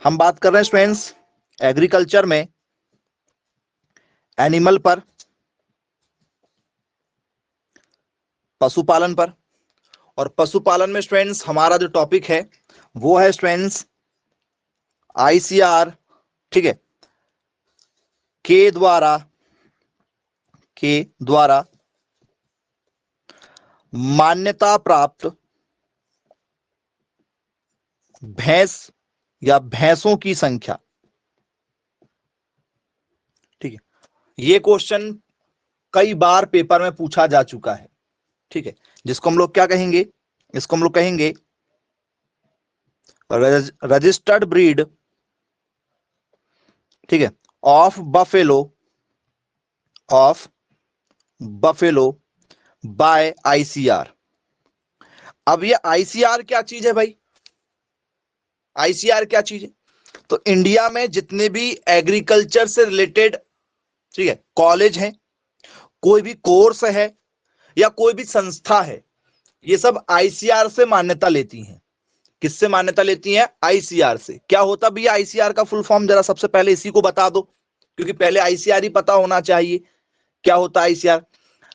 हम बात कर रहे हैं स्टूडेंट्स एग्रीकल्चर में एनिमल पर, पशुपालन पर। और पशुपालन में स्टूडेंट्स हमारा जो टॉपिक है वो है स्टूडेंट्स आईसीआर, ठीक है, के द्वारा मान्यता प्राप्त भैंस या भैंसों की संख्या। ठीक है, ये क्वेश्चन कई बार पेपर में पूछा जा चुका है। ठीक है, जिसको हम लोग क्या कहेंगे, इसको हम लोग कहेंगे रजिस्टर्ड ब्रीड, ठीक है, ऑफ बफेलो बाय आईसीआर। अब ये आईसीआर क्या चीज है भाई? आईसीआर क्या चीज है? तो इंडिया में जितने भी एग्रीकल्चर से रिलेटेड, ठीक है, कॉलेज हैं, कोई भी कोर्स है या कोई भी संस्था है, ये सब आईसीआर से मान्यता लेती हैं। किससे मान्यता लेती हैं? आईसीआर से। क्या होता भैया आईसीआर का फुल फॉर्म? जरा सबसे पहले इसी को बता दो, क्योंकि पहले आईसीआर ही पता होना चाहिए क्या होता है आईसीआर।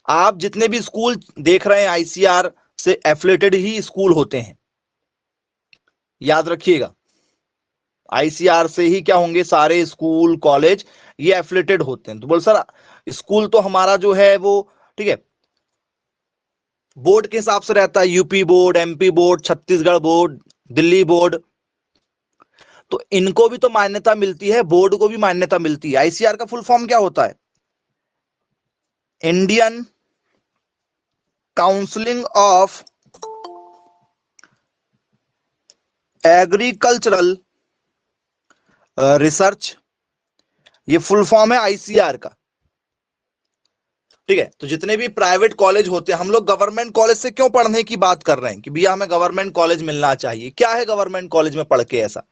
आप जितने भी स्कूल देख रहे हैं आईसीआर से एफिलिएटेड ही स्कूल होते हैं, याद रखिएगा। आईसीआर से ही क्या होंगे? सारे स्कूल कॉलेज ये एफिलिएटेड होते हैं। तो बोल सर स्कूल तो हमारा जो है वो, ठीक है, बोर्ड के हिसाब से रहता है, UP board, MP board, Chhattisgarh board, Delhi board, तो इनको भी तो मान्यता मिलती है, बोर्ड को भी मान्यता मिलती है। आईसीआर का फुल फॉर्म क्या होता है? Indian counselling of agricultural research, ये फुल फॉर्म है आईसीआर का। ठीक है, तो जितने भी प्राइवेट कॉलेज होते हैं, हम लोग गवर्नमेंट कॉलेज से क्यों पढ़ने की बात कर रहे हैं कि भैया हमें गवर्नमेंट कॉलेज मिलना चाहिए। क्या है गवर्नमेंट कॉलेज में पढ़ के ऐसा?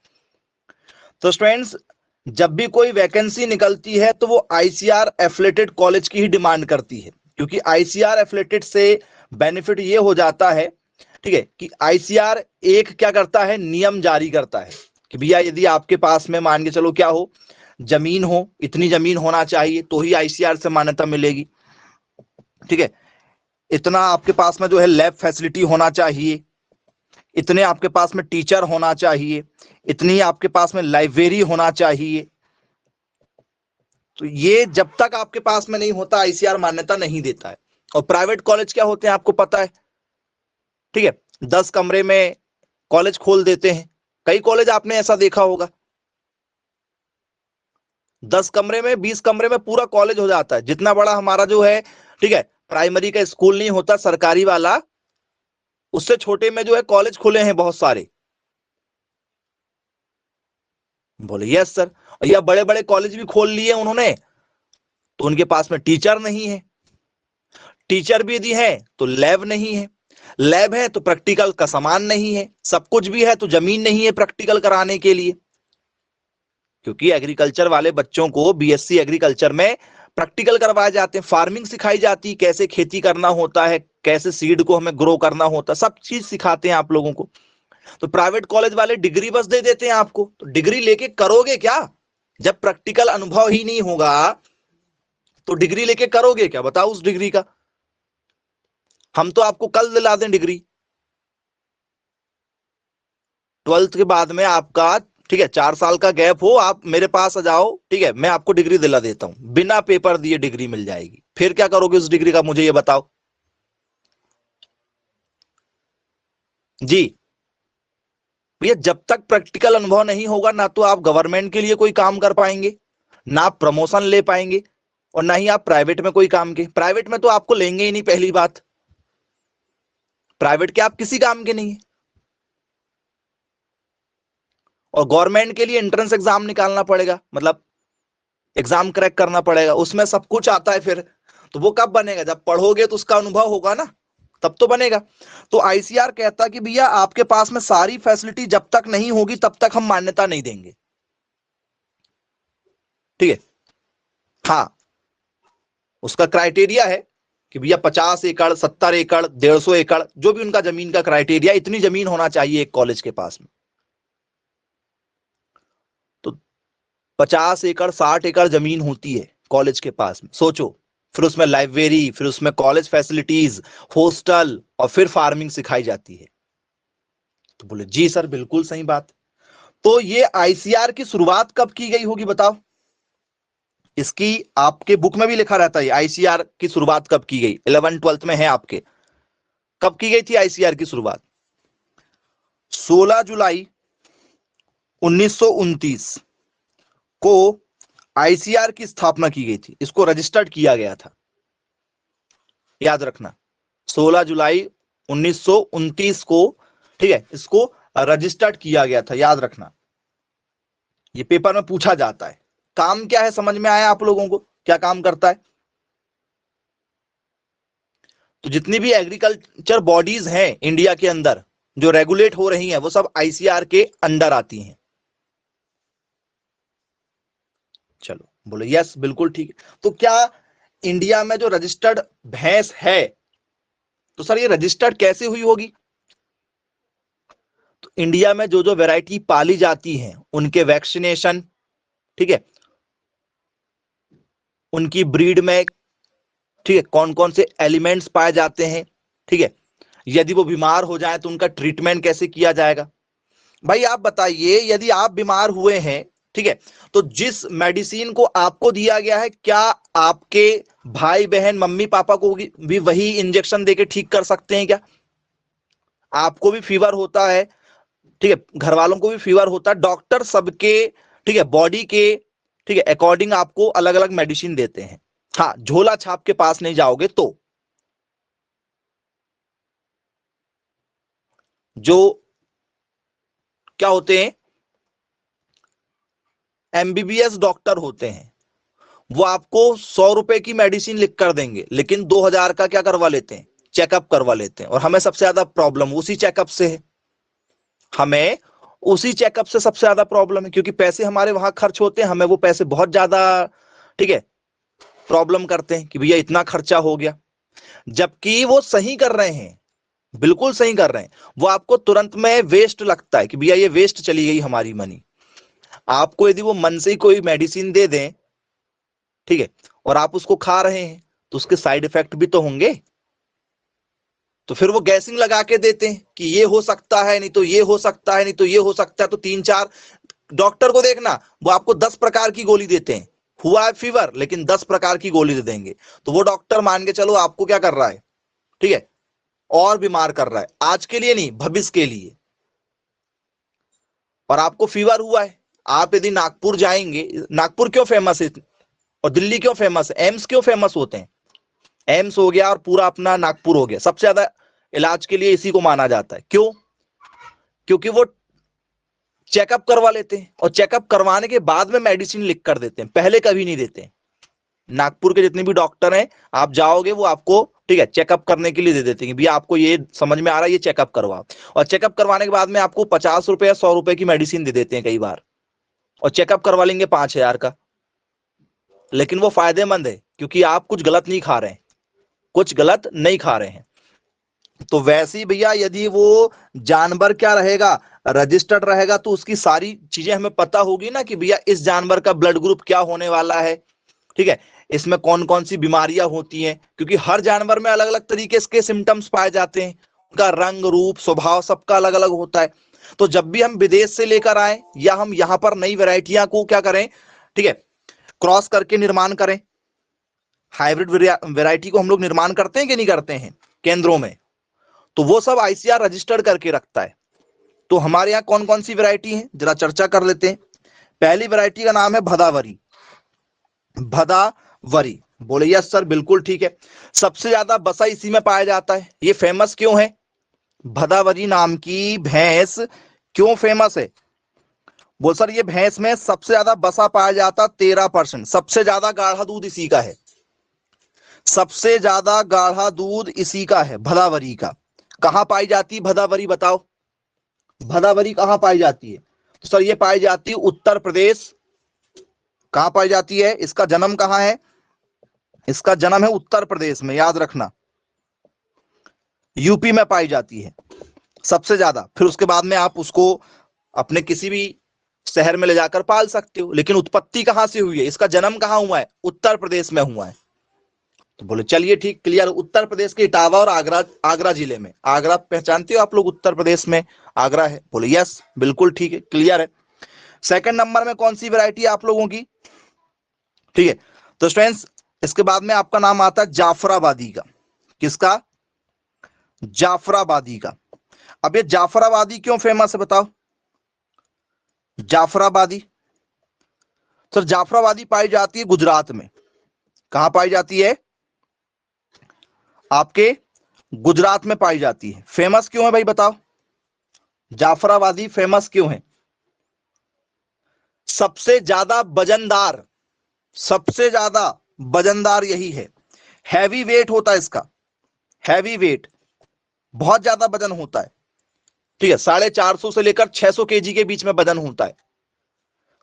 तो स्टूडेंट्स जब भी कोई वैकेंसी निकलती है तो वो आईसीआर एफिलिएटेड कॉलेज की ही डिमांड करती है, क्योंकि आईसीआर एफिलिएटेड से बेनिफिट ये हो जाता है, ठीक है, कि आईसीआर एक क्या करता है, नियम जारी करता है कि भैया यदि आपके पास में मान के चलो क्या हो, जमीन हो, इतनी जमीन होना चाहिए तो ही आईसीआर से मान्यता मिलेगी। ठीक है, इतना आपके पास में जो है लैब फैसिलिटी होना चाहिए, इतने आपके पास में टीचर होना चाहिए, इतनी आपके पास में लाइब्रेरी होना चाहिए। तो ये जब तक आपके पास में नहीं होता आईसीआर मान्यता नहीं देता है। और प्राइवेट कॉलेज क्या होते हैं आपको पता है, ठीक है, 10 कमरे में कॉलेज खोल देते हैं। कई कॉलेज आपने ऐसा देखा होगा, 10 कमरे में 20 कमरे में पूरा कॉलेज हो जाता है। जितना बड़ा हमारा जो है, ठीक है, प्राइमरी का स्कूल नहीं होता सरकारी वाला, उससे छोटे में जो है कॉलेज खुले हैं बहुत सारे। बोले यस सर। या बड़े बड़े कॉलेज भी खोल लिए उन्होंने, तो उनके पास में टीचर नहीं है, टीचर भी यदि है तो लैब नहीं है, लैब है तो प्रैक्टिकल का सामान नहीं है, सब कुछ भी है तो जमीन नहीं है प्रैक्टिकल कराने के लिए। क्योंकि एग्रीकल्चर वाले बच्चों को बीएससी एग्रीकल्चर में प्रैक्टिकल करवाए जाते हैं, फार्मिंग सिखाई जाती है, कैसे खेती करना होता है, कैसे सीड को हमें ग्रो करना होता है, सब चीज सिखाते हैं आप लोगों को। तो प्राइवेट कॉलेज वाले डिग्री बस दे देते हैं आपको, तो डिग्री लेके करोगे क्या? जब प्रैक्टिकल अनुभव ही नहीं होगा तो डिग्री लेके करोगे क्या? बताओ उस डिग्री का। हम तो आपको कल दिला दें डिग्री, 12th के बाद में आपका, ठीक है, 4 साल का गैप हो, आप मेरे पास आ जाओ, ठीक है, मैं आपको डिग्री दिला देता हूं, बिना पेपर दिए डिग्री मिल जाएगी। फिर क्या करोगे उस डिग्री का, मुझे ये बताओ जी। भैया जब तक प्रैक्टिकल अनुभव नहीं होगा ना तो आप गवर्नमेंट के लिए कोई काम कर पाएंगे, ना आप प्रमोशन ले पाएंगे, और ना ही आप प्राइवेट में कोई काम के। प्राइवेट में तो आपको लेंगे ही नहीं, पहली बात, प्राइवेट के आप किसी काम के नहीं है। और गवर्नमेंट के लिए एंट्रेंस एग्जाम निकालना पड़ेगा, मतलब एग्जाम क्रैक करना पड़ेगा, उसमें सब कुछ आता है। फिर तो वो कब बनेगा? जब पढ़ोगे तो उसका अनुभव होगा ना, तब तो बनेगा। तो आईसीआर कहता कि भैया आपके पास में सारी फैसिलिटी जब तक नहीं होगी तब तक हम मान्यता नहीं देंगे। ठीक है, हाँ, उसका क्राइटेरिया है कि भैया 50 एकड़, 70 एकड़, 150 एकड़, जो भी उनका जमीन का क्राइटेरिया, इतनी जमीन होना चाहिए एक कॉलेज के पास में। 50 एकड़ 60 एकड़ जमीन होती है कॉलेज के पास में, सोचो। फिर उसमें लाइब्रेरी, फिर उसमें कॉलेज फैसिलिटीज, हॉस्टल, और फिर फार्मिंग सिखाई जाती है। तो बोले जी सर बिल्कुल सही बात। तो ये आईसीआर की शुरुआत कब की गई होगी बताओ? इसकी आपके बुक में भी लिखा रहता है आईसीआर की शुरुआत कब की गई, 11 12th में है आपके। कब की गई थी आईसीआर की शुरुआत? 16 जुलाई 1929 को आईसीआर की स्थापना की गई थी, इसको रजिस्टर्ड किया गया था, याद रखना। 16 जुलाई 1929 को, ठीक है, इसको रजिस्टर्ड किया गया था, याद रखना। ये पेपर में पूछा जाता है। काम क्या है समझ में आया आप लोगों को, क्या काम करता है? तो जितनी भी एग्रीकल्चर बॉडीज हैं इंडिया के अंदर जो रेगुलेट हो रही हैं, वो सब आईसीआर के अंडर आती हैं। चलो बोलो यस बिल्कुल ठीक है। तो क्या इंडिया में जो रजिस्टर्ड भैंस है, तो सर ये रजिस्टर्ड कैसे हुई होगी? तो इंडिया में जो जो वैरायटी पाली जाती हैं उनके वैक्सीनेशन, ठीक है, उनकी ब्रीड में, ठीक है, कौन कौन से एलिमेंट्स पाए जाते हैं, ठीक है, यदि वो बीमार हो जाए तो उनका ट्रीटमेंट कैसे किया जाएगा। भाई आप बताइए, यदि आप बीमार हुए हैं, ठीक है, तो जिस मेडिसिन को आपको दिया गया है, क्या आपके भाई बहन मम्मी पापा को भी वही इंजेक्शन देके ठीक कर सकते हैं क्या? आपको भी फीवर होता है, ठीक है, घर वालों को भी फीवर होता है, डॉक्टर सबके, ठीक है, बॉडी के, ठीक है, अकॉर्डिंग आपको अलग अलग मेडिसिन देते हैं। हाँ, झोला छाप के पास नहीं जाओगे तो। जो क्या होते हैं, एमबीबीएस डॉक्टर होते हैं, वो आपको 100 रुपए की मेडिसिन लिख कर देंगे, लेकिन 2000 का क्या करवा लेते हैं, चेकअप करवा लेते हैं। और हमें सबसे ज्यादा प्रॉब्लम उसी चेकअप से है, हमें उसी चेकअप से सबसे ज्यादा प्रॉब्लम है, क्योंकि पैसे हमारे वहां खर्च होते हैं, हमें वो पैसे बहुत ज्यादा, ठीक है, प्रॉब्लम करते हैं कि भैया इतना खर्चा हो गया। जबकि वो सही कर रहे हैं, बिल्कुल सही कर रहे हैं, वो आपको तुरंत में वेस्ट लगता है कि भैया ये वेस्ट चली गई हमारी मनी। आपको यदि वो मन से ही कोई मेडिसिन दे दें, ठीक है, और आप उसको खा रहे हैं, तो उसके साइड इफेक्ट भी तो होंगे। तो फिर वो गैसिंग लगा के देते हैं कि ये हो सकता है, नहीं तो ये हो सकता है, नहीं तो ये हो सकता है। तो 3 4 डॉक्टर को देखना, वो आपको 10 प्रकार की गोली देते हैं। हुआ है फीवर, लेकिन 10 प्रकार की गोली दे देंगे। तो वो डॉक्टर मान के चलो आपको क्या कर रहा है, ठीक है, और बीमार कर रहा है, आज के लिए नहीं भविष्य के लिए। और आपको फीवर हुआ है, आप यदि नागपुर जाएंगे, नागपुर क्यों फेमस है और दिल्ली क्यों फेमस है, एम्स क्यों फेमस होते हैं? एम्स हो गया और पूरा अपना नागपुर हो गया, सबसे ज्यादा इलाज के लिए इसी को माना जाता है। क्यों? क्योंकि वो चेकअप करवा लेते हैं, और चेकअप करवाने के बाद में मेडिसिन लिख कर देते हैं, पहले कभी नहीं देते। नागपुर के जितने भी डॉक्टर हैं, आप जाओगे वो आपको, ठीक है, चेकअप करने के लिए दे देते हैं, भैया आपको ये समझ में आ रहा है, ये चेकअप करवाओ। और चेकअप करवाने के बाद में आपको 50 रुपए या 100 रुपए की मेडिसिन दे देते हैं कई बार, और चेकअप करवा लेंगे 5000 का। लेकिन वो फायदेमंद है, क्योंकि आप कुछ गलत नहीं खा रहे हैं, कुछ गलत नहीं खा रहे हैं। तो वैसे ही भैया यदि वो जानवर क्या रहेगा, रजिस्टर्ड रहेगा, तो उसकी सारी चीजें हमें पता होगी ना कि भैया इस जानवर का ब्लड ग्रुप क्या होने वाला है, ठीक है, इसमें कौन कौन सी बीमारियां होती हैं, क्योंकि हर जानवर में अलग अलग तरीके के सिम्टम्स पाए जाते हैं, उनका रंग रूप स्वभाव सबका अलग अलग होता है। तो जब भी हम विदेश से लेकर आए, या हम यहाँ पर नई वेराइटियां को क्या करें, ठीक है, क्रॉस करके निर्माण करें, हाइब्रिड वेराइटी को हम लोग निर्माण करते हैं कि नहीं करते हैं केंद्रों में, तो वो सब आईसीआर रजिस्टर्ड करके रखता है। तो हमारे यहाँ कौन कौन सी वैरायटी है जरा चर्चा कर लेते हैं। पहली वैरायटी का नाम है भदावरी। भदावरी, बोले यस सर बिल्कुल ठीक है। सबसे ज्यादा बसा इसी में पाया जाता है। ये फेमस क्यों है, भदावरी नाम की भैंस क्यों फेमस है? बोल सर ये भैंस में सबसे ज्यादा बसा पाया जाता 13%, सबसे ज्यादा गाढ़ा दूध इसी का है, सबसे ज्यादा गाढ़ा दूध इसी का है, भदावरी का। कहां पाई जाती है भदावरी बताओ, भदावरी कहां पाई जाती है? तो सर ये पाई जाती है उत्तर प्रदेश। कहां पाई जाती है, इसका जन्म कहां है? इसका जन्म है उत्तर प्रदेश में, याद रखना, यूपी में पाई जाती है सबसे ज्यादा। फिर उसके बाद में आप उसको अपने किसी भी शहर में ले जाकर पाल सकते हो। लेकिन उत्पत्ति कहां से हुई है, इसका जन्म कहां हुआ है, उत्तर प्रदेश में हुआ है। तो बोले चलिए ठीक, क्लियर। उत्तर प्रदेश के इटावा और आगरा, आगरा जिले में। आगरा पहचानते हो आप लोग, उत्तर प्रदेश में आगरा है। बोले यस, बिल्कुल ठीक है, क्लियर है। सेकंड नंबर में कौन सी वैरायटी आप लोगों की, ठीक है। तो स्टूडेंट्स इसके बाद में आपका नाम आता है जाफराबादी का। किसका, जाफराबादी का। अब ये जाफराबादी क्यों फेमस है बताओ, जाफराबादी। सर जाफराबादी पाई जाती है गुजरात में। कहां पाई जाती है, आपके गुजरात में पाई जाती है। फेमस क्यों है भाई बताओ, जाफराबादी फेमस क्यों है? सबसे ज्यादा वजनदार, सबसे ज्यादा वजनदार यही है। हैवी वेट होता है इसका, हैवी वेट, बहुत ज्यादा वजन होता है, ठीक है। 450 से लेकर 600 केजी के बीच में वजन होता है।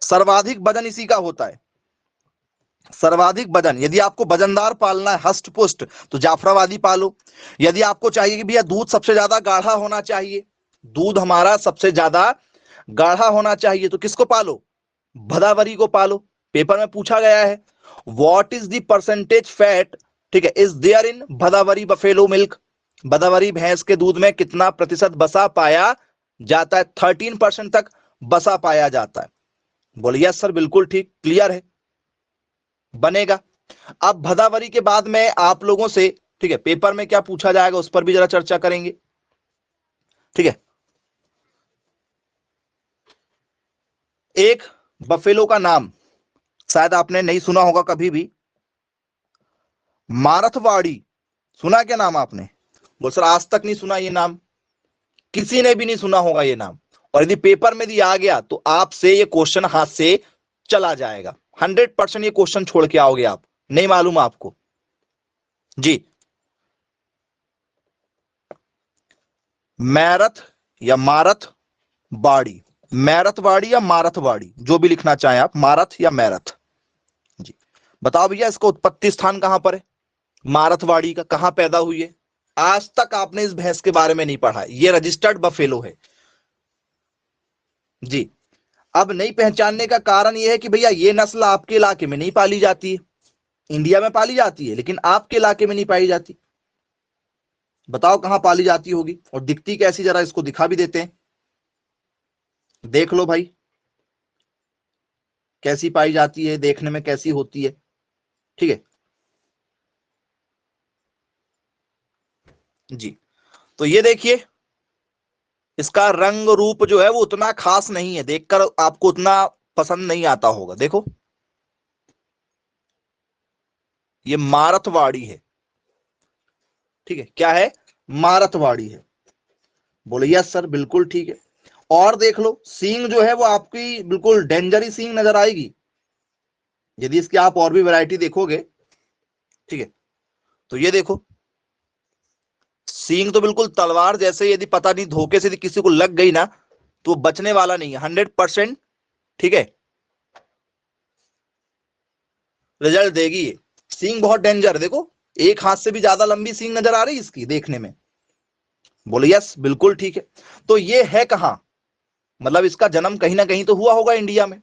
सर्वाधिक वजन इसी का होता है, सर्वाधिक वजन। यदि आपको वजनदार पालना है, हष्ट पुष्ट, तो जाफराबादी पालो। यदि आपको चाहिए कि भैया दूध सबसे ज्यादा गाढ़ा होना चाहिए, दूध हमारा सबसे ज्यादा गाढ़ा होना चाहिए, तो किसको पालो, भदावरी को पालो। पेपर में पूछा गया है, what is the percentage fat, ठीक है, is there in Bhadawari buffalo milk. Bhadawari भैंस के दूध में कितना प्रतिशत बसा पाया जाता है, 13% तक बसा पाया जाता है। बोलिए यस सर, बिल्कुल ठीक, क्लियर है, बनेगा। अब भदावरी के बाद में आप लोगों से, ठीक है, पेपर में क्या पूछा जाएगा उस पर भी जरा चर्चा करेंगे, ठीक है। एक बफेलो का नाम शायद आपने नहीं सुना होगा कभी भी, मारथवाड़ी। सुना क्या नाम आपने? बोल सर आज तक नहीं सुना ये नाम, किसी ने भी नहीं सुना होगा ये नाम। और यदि पेपर में भी आ गया तो आपसे ये क्वेश्चन हाथ से चला जाएगा, 100% ये क्वेश्चन छोड़ के आओगे आप, नहीं मालूम आपको जी। मैरथ या मारथ बाड़ी, मैरथवाड़ी या मारथवाड़ी, जो भी लिखना चाहें आप, मारथ या मैरथ जी। बताओ भैया इसका उत्पत्ति स्थान कहां पर है, मारथवाड़ी का, कहां पैदा हुई है? आज तक आपने इस भैंस के बारे में नहीं पढ़ा, ये रजिस्टर्ड बफेलो है जी। अब नहीं पहचानने का कारण यह है कि भैया ये नस्ल आपके इलाके में नहीं पाली जाती है, इंडिया में पाली जाती है लेकिन आपके इलाके में नहीं पाई जाती। बताओ कहां पाली जाती होगी और दिखती कैसी, जरा इसको दिखा भी देते हैं, देख लो भाई कैसी पाई जाती है, देखने में कैसी होती है, ठीक है जी। तो ये देखिए इसका रंग रूप जो है वो उतना खास नहीं है, देखकर आपको उतना पसंद नहीं आता होगा। देखो ये मारथवाड़ी है, ठीक है, क्या है, मारथवाड़ी है। बोले यस सर, बिल्कुल ठीक है। और देख लो सींग जो है वो आपकी बिल्कुल डेंजरी सींग नजर आएगी यदि इसकी आप और भी वैरायटी देखोगे, ठीक है। तो ये देखो सींग तो बिल्कुल तलवार जैसे, यदि पता नहीं धोखे से यदि किसी को लग गई ना तो बचने वाला नहीं है, 100%, ठीक है, रिजल्ट देगी ये। सींग बहुत डेंजर, देखो एक हाथ से भी ज्यादा लंबी सींग नजर आ रही इसकी देखने में। बोले यस बिल्कुल ठीक है। तो ये है कहां, मतलब इसका जन्म कहीं ना कहीं तो हुआ होगा इंडिया में।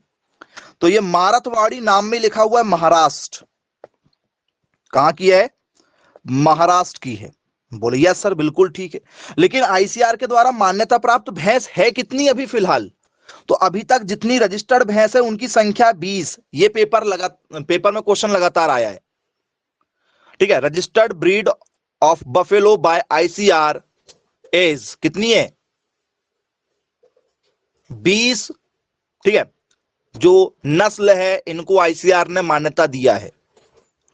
तो ये मारथवाड़ी नाम में लिखा हुआ है महाराष्ट्र, कहां की है, महाराष्ट्र की है। बोले यस सर बिल्कुल ठीक है। लेकिन आईसीआर के द्वारा मान्यता प्राप्त भैंस है कितनी अभी फिलहाल? तो अभी तक जितनी रजिस्टर्ड भैंस है उनकी संख्या 20। ये पेपर में क्वेश्चन लगातार आया है, ठीक है। Registered breed of buffalo by ICR as कितनी है, 20, ठीक है। जो नस्ल है इनको आईसीआर ने मान्यता दिया है,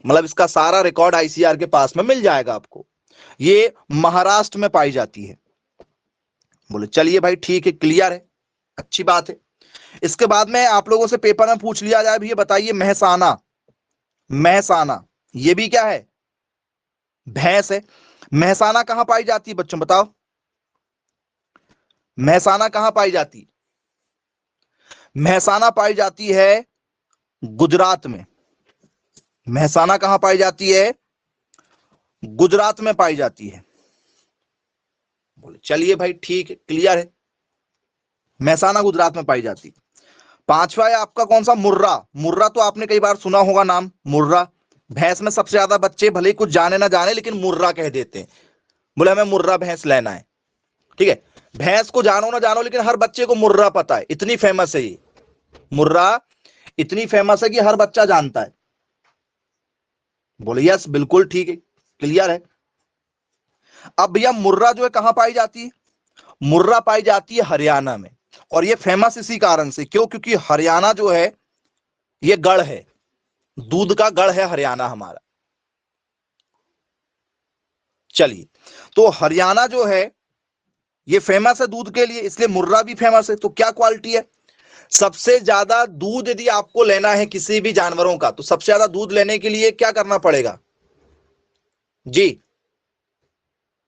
मतलब इसका सारा रिकॉर्ड आईसीआर के पास में मिल जाएगा आपको। ये महाराष्ट्र में पाई जाती है। बोले चलिए भाई ठीक है, क्लियर है, अच्छी बात है। इसके बाद में आप लोगों से पेपर में पूछ लिया जाए भैया बताइए महसाना, महसाना ये भी क्या है, भैंस है। महसाना कहां पाई जाती है बच्चों बताओ, महसाना कहां पाई जाती है? महसाना पाई जाती है गुजरात में। महसाना कहां पाई जाती है, गुजरात में पाई जाती है। बोले चलिए भाई ठीक है, क्लियर है, महसाना गुजरात में पाई जाती है। पांचवा है आपका कौन सा, मुर्रा। मुर्रा तो आपने कई बार सुना होगा नाम, मुर्रा। भैंस में सबसे ज्यादा बच्चे भले ही कुछ जाने ना जाने लेकिन मुर्रा कह देते हैं, बोले हमें मुर्रा भैंस लेना है। ठीक है, भैंस को जानो ना जानो लेकिन हर बच्चे को मुर्रा पता है, इतनी फेमस है ये मुर्रा, इतनी फेमस है कि हर बच्चा जानता है। बोले यस बिल्कुल ठीक है, क्लियर है। अब भैया मुर्रा जो है कहां पाई जाती है, मुर्रा पाई जाती है हरियाणा में। और ये फेमस इसी कारण से, क्यों, क्योंकि हरियाणा जो है ये गढ़ है, दूध का गढ़ है हरियाणा हमारा। चलिए, तो हरियाणा जो है ये फेमस है दूध के लिए, इसलिए मुर्रा भी फेमस है। तो क्या क्वालिटी है, सबसे ज्यादा दूध यदि आपको लेना है किसी भी जानवरों का, तो सबसे ज्यादा दूध लेने के लिए क्या करना पड़ेगा जी।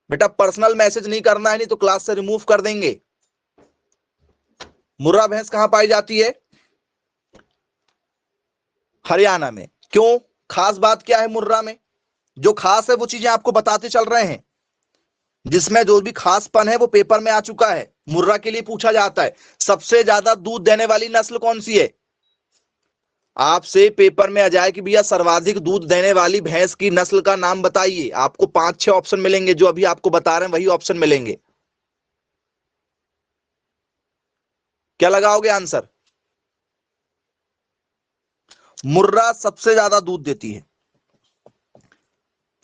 बेटा पर्सनल मैसेज नहीं करना है, नहीं तो क्लास से रिमूव कर देंगे। मुर्रा भैंस कहां पाई जाती है, हरियाणा में। क्यों, खास बात क्या है मुर्रा में, जो खास है वो चीजें आपको बताते चल रहे हैं, जिसमें जो भी खासपन है वो पेपर में आ चुका है। मुर्रा के लिए पूछा जाता है सबसे ज्यादा दूध देने वाली नस्ल कौन सी है, आपसे पेपर में आ जाए कि भैया सर्वाधिक दूध देने वाली भैंस की नस्ल का नाम बताइए, आपको 5-6 ऑप्शन मिलेंगे, जो अभी आपको बता रहे हैं वही ऑप्शन मिलेंगे। क्या लगाओगे आंसर, मुर्रा सबसे ज्यादा दूध देती है,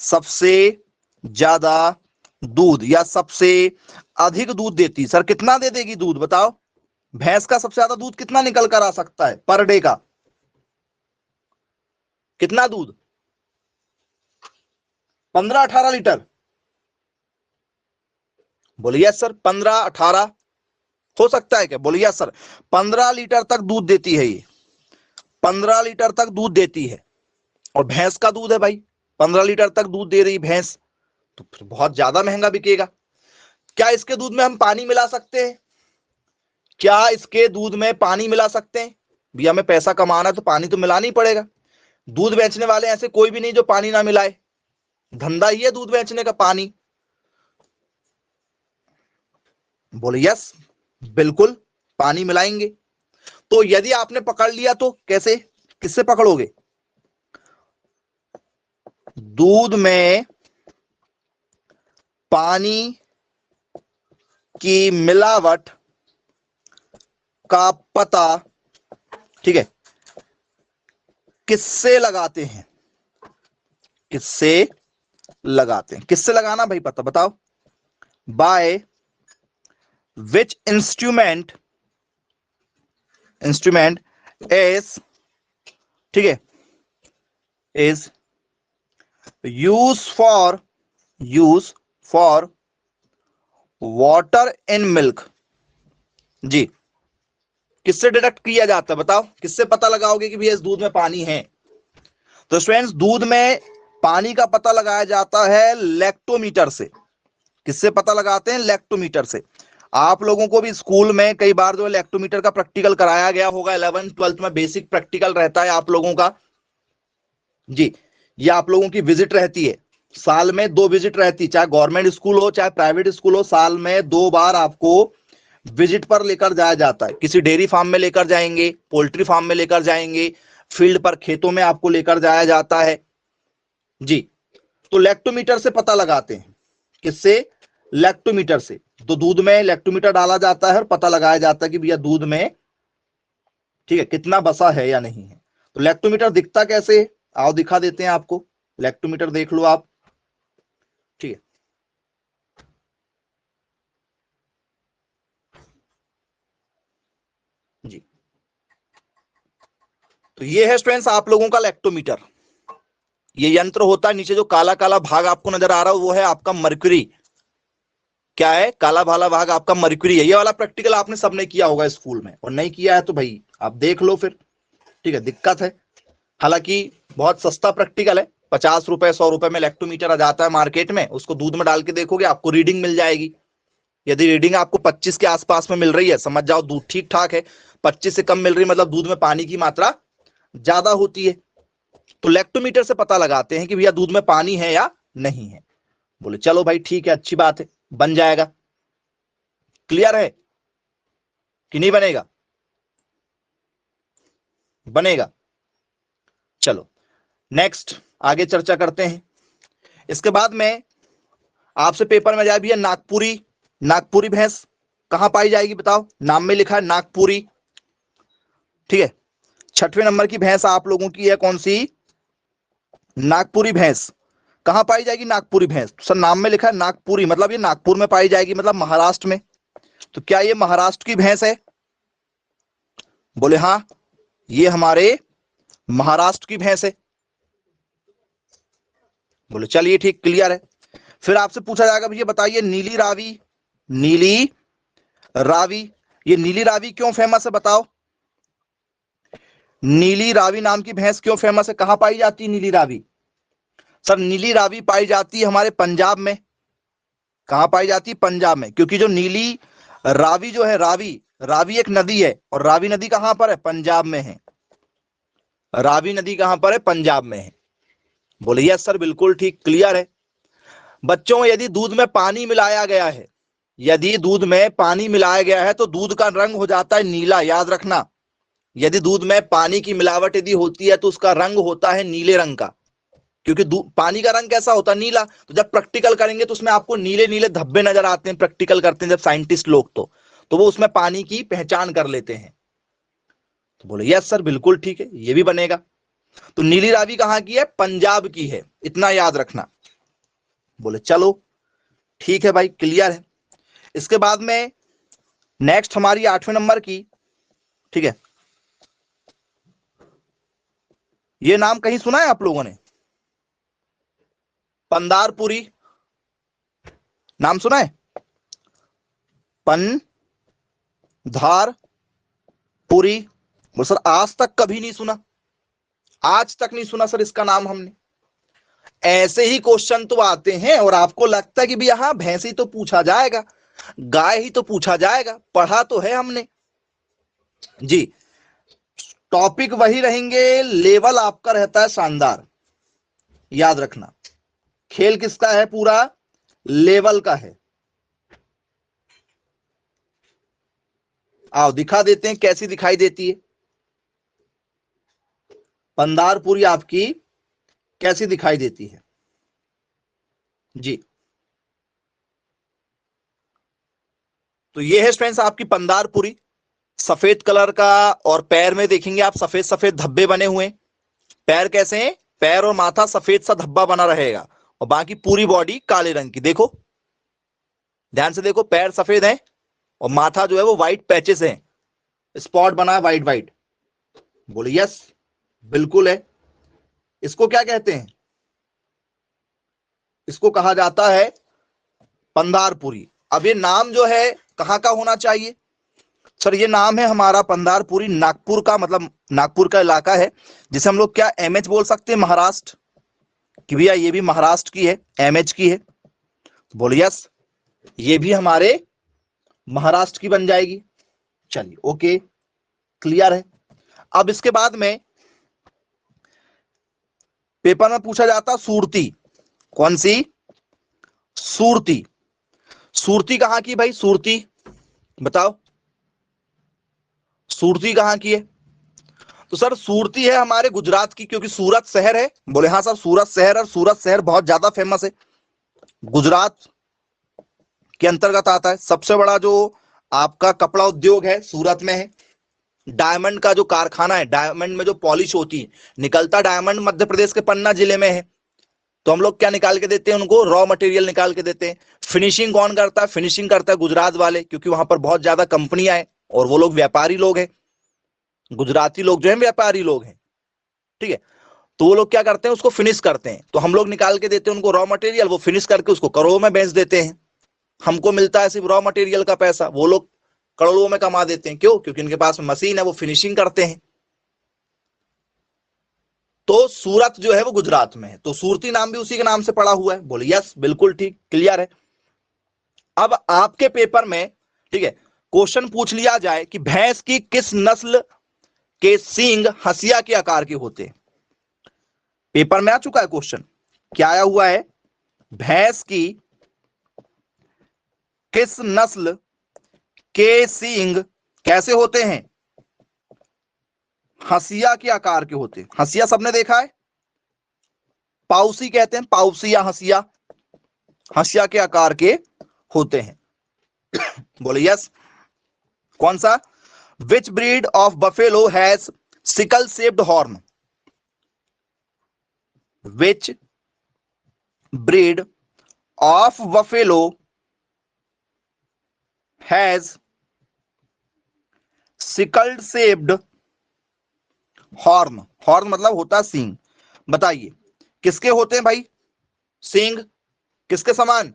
सबसे ज्यादा दूध या सबसे अधिक दूध देती। सर कितना दे देगी दूध बताओ, भैंस का सबसे ज्यादा दूध कितना निकल कर आ सकता है पर डे का, कितना दूध, 15-18 लीटर। बोलिए सर 15-18 हो सकता है क्या, बोलिए सर 15 लीटर तक दूध देती है ये, 15 लीटर तक दूध देती है। और भैंस का दूध है भाई 15 लीटर तक दूध दे रही भैंस, तो फिर बहुत ज्यादा महंगा बिकेगा। क्या इसके दूध में हम पानी मिला सकते हैं, क्या इसके दूध में पानी मिला सकते हैं, भैया हमें पैसा कमाना है तो पानी तो मिलाना ही पड़ेगा। दूध बेचने वाले ऐसे कोई भी नहीं जो पानी ना मिलाए, धंधा ही है दूध बेचने का, पानी। बोले यस बिल्कुल पानी मिलाएंगे। तो यदि आपने पकड़ लिया तो कैसे, किससे पकड़ोगे, दूध में पानी की मिलावट का पता, ठीक है, किससे लगाते हैं, किससे लगाते हैं, किससे लगाना भाई पता बताओ, by which instrument, instrument is, ठीक है, is use for water in milk. जी, किससे डिडक्ट किया जाता है बताओ, किससे पता लगाओगे कि भैया इस दूध में पानी है। तो स्टूडेंट्स दूध में पानी का पता लगाया जाता है लैक्टोमीटर से। किससे पता लगाते हैं, लैक्टोमीटर से। आप लोगों को भी स्कूल में कई बार जो लैक्टोमीटर का प्रैक्टिकल कराया गया होगा, 11th-12th में बेसिक प्रैक्टिकल रहता है आप लोगों का जी। ये आप लोगों की विजिट रहती है, साल में 2 विजिट रहती है, चाहे गवर्नमेंट स्कूल हो चाहे प्राइवेट स्कूल हो, साल में 2 बार आपको विजिट पर लेकर जाया जाता है। किसी डेयरी फार्म में लेकर जाएंगे, पोल्ट्री फार्म में लेकर जाएंगे, फील्ड पर खेतों में आपको लेकर जाया जाता है जी। तो लैक्टोमीटर से पता लगाते हैं, किससे, लैक्टोमीटर से। तो दूध में लैक्टोमीटर डाला जाता है और पता लगाया जाता है कि भैया दूध में, ठीक है, कितना बसा है या नहीं है। तो लैक्टोमीटर दिखता कैसे, आओ दिखा देते हैं आपको, लैक्टोमीटर देख लो आप, ठीक है। जी, तो ये है स्टूडेंट्स आप लोगों का लैक्टोमीटर। ये यंत्र होता है, नीचे जो काला काला भाग आपको नजर आ रहा है वो है आपका मर्क्यूरी। क्या है, काला भाला भाग आपका मर्क्यूरी है। ये वाला प्रैक्टिकल आपने सबने किया होगा स्कूल में, और नहीं किया है तो भाई आप देख लो फिर, ठीक है, दिक्कत है। हालांकि बहुत सस्ता प्रैक्टिकल है, 50 रुपए 100 रुपए में लैक्टोमीटर आ जाता है मार्केट में। उसको दूध में डाल के देखोगे आपको रीडिंग मिल जाएगी। यदि रीडिंग आपको 25 के आसपास में मिल रही है, समझ जाओ दूध ठीक ठाक है। 25 से कम मिल रही है मतलब दूध में पानी की मात्रा ज्यादा होती है। तो लैक्टोमीटर से पता लगाते हैं कि भैया दूध में पानी है या नहीं है। बोले चलो भाई ठीक है, अच्छी बात है, बन जाएगा। क्लियर है कि नहीं बनेगा, बनेगा। चलो नेक्स्ट आगे चर्चा करते हैं। इसके बाद में आपसे पेपर में जाए भैया नागपुरी, नागपुरी भैंस कहां पाई जाएगी बताओ, नाम में लिखा है नागपुरी, ठीक है। 6वें नंबर की भैंस आप लोगों की है कौन सी, नागपुरी भैंस। कहां पाई जाएगी नागपुरी भैंस, सर नाम में लिखा है नागपुरी, मतलब ये नागपुर में पाई जाएगी, मतलब महाराष्ट्र में। तो क्या ये महाराष्ट्र की भैंस है, बोले हाँ ये हमारे महाराष्ट्र की भैंस है, बोले चलिए ठीक, क्लियर है। फिर आपसे पूछा जाएगा भैया बताइए नीली रावी, नीली रावी, ये नीली रावी क्यों फेमस है बताओ, नीली रावी नाम की भैंस क्यों फेमस है, कहां पाई जाती है नीली रावी, सर नीली रावी पाई जाती है हमारे पंजाब में। कहां पाई जाती है, पंजाब में, क्योंकि जो नीली रावी जो है, रावी, रावी एक नदी है, और रावी नदी कहां पर है, पंजाब में है। रावी नदी कहां पर है, पंजाब में है। बोले यस सर बिल्कुल ठीक, क्लियर है। बच्चों यदि दूध में पानी मिलाया गया है, यदि दूध में पानी मिलाया गया है तो दूध का रंग हो जाता है नीला, याद रखना। यदि दूध में पानी की मिलावट यदि होती है तो उसका रंग होता है नीले रंग का, क्योंकि पानी का रंग कैसा होता है, नीला। तो जब प्रैक्टिकल करेंगे तो उसमें आपको नीले नीले धब्बे नजर आते हैं, प्रैक्टिकल करते हैं जब साइंटिस्ट लोग, तो वो उसमें पानी की पहचान कर लेते हैं। तो बोले यस सर बिल्कुल ठीक है, ये भी बनेगा। तो नीली रावी कहां की है, पंजाब की है, इतना याद रखना। बोले चलो ठीक है भाई, क्लियर है। इसके बाद में नेक्स्ट हमारी 8वें नंबर की, ठीक है, ये नाम कहीं सुना है आप लोगों ने, पंदारपुरी, नाम सुना है, पंधारपुरी। वो सर आज तक कभी नहीं सुना, आज तक नहीं सुना सर इसका नाम हमने। ऐसे ही क्वेश्चन तो आते हैं और आपको लगता है कि भैया हाँ भैंस ही तो पूछा जाएगा, गाय ही तो पूछा जाएगा, पढ़ा तो है हमने जी। टॉपिक वही रहेंगे, लेवल आपका रहता है शानदार, याद रखना। खेल किसका है, पूरा लेवल का है। आओ दिखा देते हैं कैसी दिखाई देती है पंदारपुरी, आपकी कैसी दिखाई देती है जी। तो ये है फ्रेंड्स आपकी पंदारपुरी, सफेद कलर का, और पैर में देखेंगे आप सफेद सफेद धब्बे बने हुए। पैर कैसे हैं, पैर और माथा सफेद सा धब्बा बना रहेगा, और बाकी पूरी बॉडी काले रंग की। देखो ध्यान से देखो, पैर सफेद हैं और माथा जो है वो व्हाइट पैचेस हैं, स्पॉट बना है व्हाइट व्हाइट। बोले यस बिल्कुल है। इसको क्या कहते हैं, इसको कहा जाता है पंदारपुरी। अब ये नाम जो है कहां का होना चाहिए, सर ये नाम है हमारा पंदारपुरी नागपुर का, मतलब नागपुर का इलाका है, जिसे हम लोग क्या एमएच बोल सकते हैं, महाराष्ट्र कि भैया ये भी महाराष्ट्र की है, एमएच की है। बोले यस ये भी हमारे महाराष्ट्र की बन जाएगी। चलिए ओके, क्लियर है। अब इसके बाद में पेपर में पूछा जाता सूरती, कौन सी, सूरती। सूरती कहां की भाई, सूरती बताओ, सूरती कहां की है। तो सर सूरती है हमारे गुजरात की, क्योंकि सूरत शहर है। बोले हाँ सर सूरत शहर, और सूरत शहर बहुत ज्यादा फेमस है, गुजरात के अंतर्गत आता है। सबसे बड़ा जो आपका कपड़ा उद्योग है सूरत में है। डायमंड का जो कारखाना है, डायमंड में जो पॉलिश होती है, निकलता डायमंड मध्य प्रदेश के पन्ना जिले में है। तो हम लोग क्या निकाल के देते हैं उनको, रॉ मटेरियल निकाल के देते हैं। फिनिशिंग कौन करता है, फिनिशिंग करता है गुजरात वाले, क्योंकि वहां पर बहुत ज्यादा कंपनियां हैं और वो लोग व्यापारी लोग हैं, गुजराती लोग जो है व्यापारी लोग हैं, ठीक है। तो वो लोग क्या करते हैं, उसको फिनिश करते हैं। तो हम लोग निकाल के देते हैं उनको रॉ मटेरियल, वो फिनिश करके उसको करोड़ों में बेच देते हैं। हमको मिलता है सिर्फ रॉ मटेरियल का पैसा, वो लोग करोड़ों में कमा देते हैं। क्यों, क्योंकि इनके पास मशीन है, वो फिनिशिंग करते हैं। तो सूरत जो है वो गुजरात में है, तो सूरती नाम भी उसी के नाम से पड़ा हुआ है। बोले यस बिल्कुल ठीक, क्लियर है। अब आपके पेपर में, ठीक है, क्वेश्चन पूछ लिया जाए कि भैंस की किस नस्ल के सींग हंसिया के आकार के होते हैं। पेपर में आ चुका है क्वेश्चन, क्या आया हुआ है, भैंस की किस नस्ल के सींग कैसे होते हैं, हंसिया के आकार के होते हैं। हंसिया सबने देखा है, पाउसी कहते हैं, पाउसी या हंसिया, हंसिया के आकार के होते हैं। बोले यस। कौन सा? Which breed of buffalo has sickle shaped horn? Which breed of buffalo has sickled shaped horn? Horn मतलब होता है सींग। बताइए किसके होते हैं भाई सींग? किसके समान?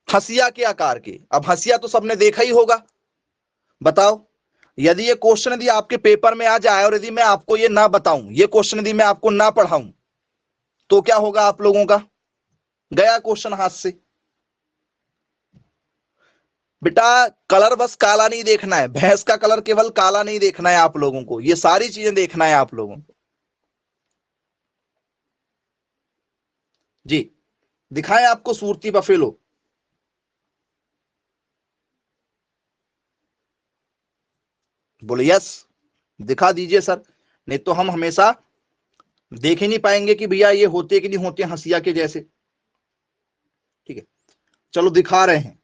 हंसिया के आकार के। अब हंसिया तो सबने देखा ही होगा। बताओ, यदि ये क्वेश्चन यदि आपके पेपर में आ जाए और यदि मैं आपको ये ना बताऊं, ये क्वेश्चन यदि मैं आपको ना पढ़ाऊं, तो क्या होगा आप लोगों का? गया क्वेश्चन हाथ से। बेटा कलर बस काला नहीं देखना है, भैंस का कलर केवल काला नहीं देखना है आप लोगों को, ये सारी चीजें देखना है आप लोगों को। जी दिखाएं आपको सूरती बफेलो? बोले यस, दिखा दीजिए सर। नहीं तो हम हमेशा देख ही नहीं पाएंगे कि भैया ये होते कि नहीं होते हंसिया के जैसे। ठीक है, चलो दिखा रहे हैं,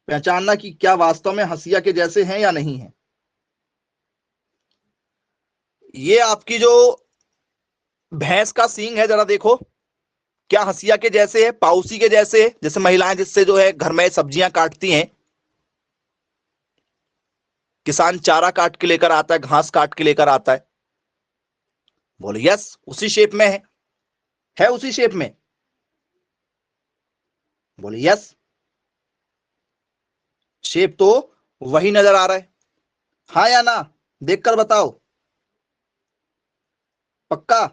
पहचानना कि क्या वास्तव में हंसिया के जैसे हैं या नहीं है। ये आपकी जो भैंस का सींग है, जरा देखो, क्या हंसिया के जैसे है, पाउसी के जैसे है, जैसे महिलाएं जिससे जो है घर में सब्जियां काटती हैं, किसान चारा काट के लेकर आता है, घास काट के लेकर आता है। बोले यस, उसी शेप में है उसी शेप में। बोले यस, शेप तो वही नजर आ रहा है। हाँ या ना, देखकर बताओ, पक्का?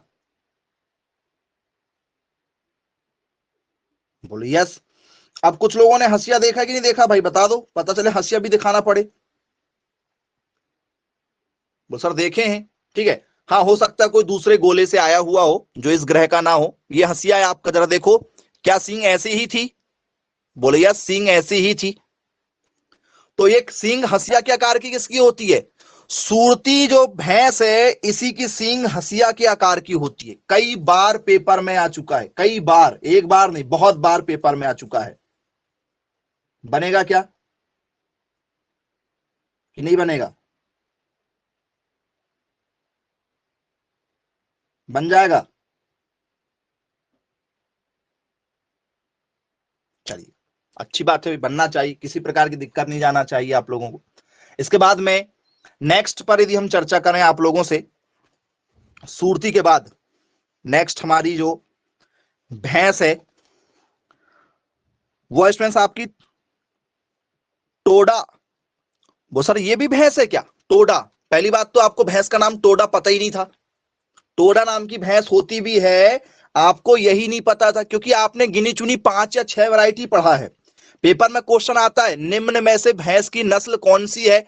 बोले यस। अब कुछ लोगों ने हंसिया देखा कि नहीं देखा भाई, बता दो, पता चले हंसिया भी दिखाना पड़े। वो सर देखे हैं, ठीक है। हाँ हो सकता है कोई दूसरे गोले से आया हुआ हो जो इस ग्रह का ना हो। ये हंसिया है आपका, जरा देखो, क्या सींग ऐसी ही थी? बोले यार सींग ऐसी ही थी। तो ये सींग हंसिया के आकार की किसकी होती है? सूरती जो भैंस है इसी की सींग हंसिया के आकार की होती है। कई बार पेपर में आ चुका है, कई बार, एक बार नहीं बहुत बार पेपर में आ चुका है। बनेगा क्या कि नहीं बनेगा? बन जाएगा। चलिए अच्छी बात है, बनना चाहिए, किसी प्रकार की दिक्कत नहीं जाना चाहिए आप लोगों को। इसके बाद में नेक्स्ट पर यदि हम चर्चा करें आप लोगों से, सूरती के बाद नेक्स्ट हमारी जो भैंस है वो स्टूडेंट्स आपकी टोडा। वो सर ये भी भैंस है क्या? टोडा, पहली बात तो आपको भैंस का नाम टोडा पता ही नहीं था। टोडा नाम की भैंस होती भी है, आपको यही नहीं पता था, क्योंकि आपने गिनी चुनी 5 या 6 वैरायटी पढ़ा है। पेपर में क्वेश्चन आता है निम्न में से भैंस की नस्ल कौन सी है,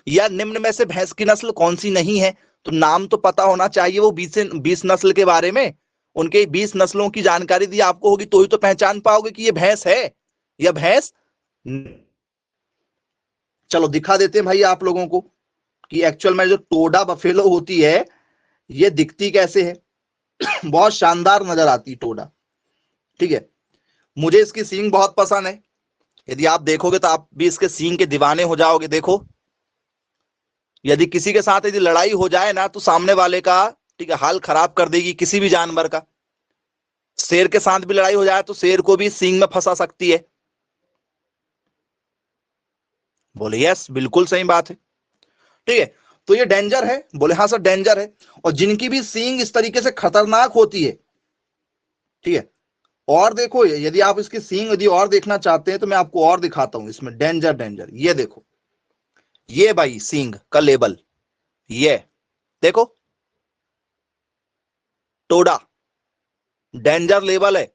या निम्न में से भैंस की नस्ल कौन सी नहीं है। तो नाम तो पता होना चाहिए वो 20 नस्ल के बारे में, उनके 20 नस्लों की जानकारी दी आपको होगी, तो ही तो पहचान पाओगे कि ये भैंस है या भैंस। चलो दिखा देते हैं भाई आप लोगों को कि एक्चुअल में जो टोडा बफेलो होती है ये दिखती कैसे है। बहुत शानदार नजर आती टोडा, ठीक है। मुझे इसकी सींग बहुत पसंद है, यदि आप देखोगे तो आप भी इसके सींग के दीवाने हो जाओगे। देखो, यदि किसी के साथ यदि लड़ाई हो जाए ना तो सामने वाले का, ठीक है, हाल खराब कर देगी, किसी भी जानवर का। शेर के साथ भी लड़ाई हो जाए तो शेर को भी सींग में फंसा सकती है। बोले यस, बिल्कुल सही बात है, ठीक है। तो ये डेंजर है? बोले हाँ सर डेंजर है। और जिनकी भी सींग इस तरीके से खतरनाक होती है, ठीक है। और देखो, यदि आप इसकी सींग यदि और देखना चाहते हैं तो मैं आपको और दिखाता हूं इसमें डेंजर डेंजर। ये देखो, ये भाई सींग का लेबल, ये देखो, टोडा, डेंजर लेबल है।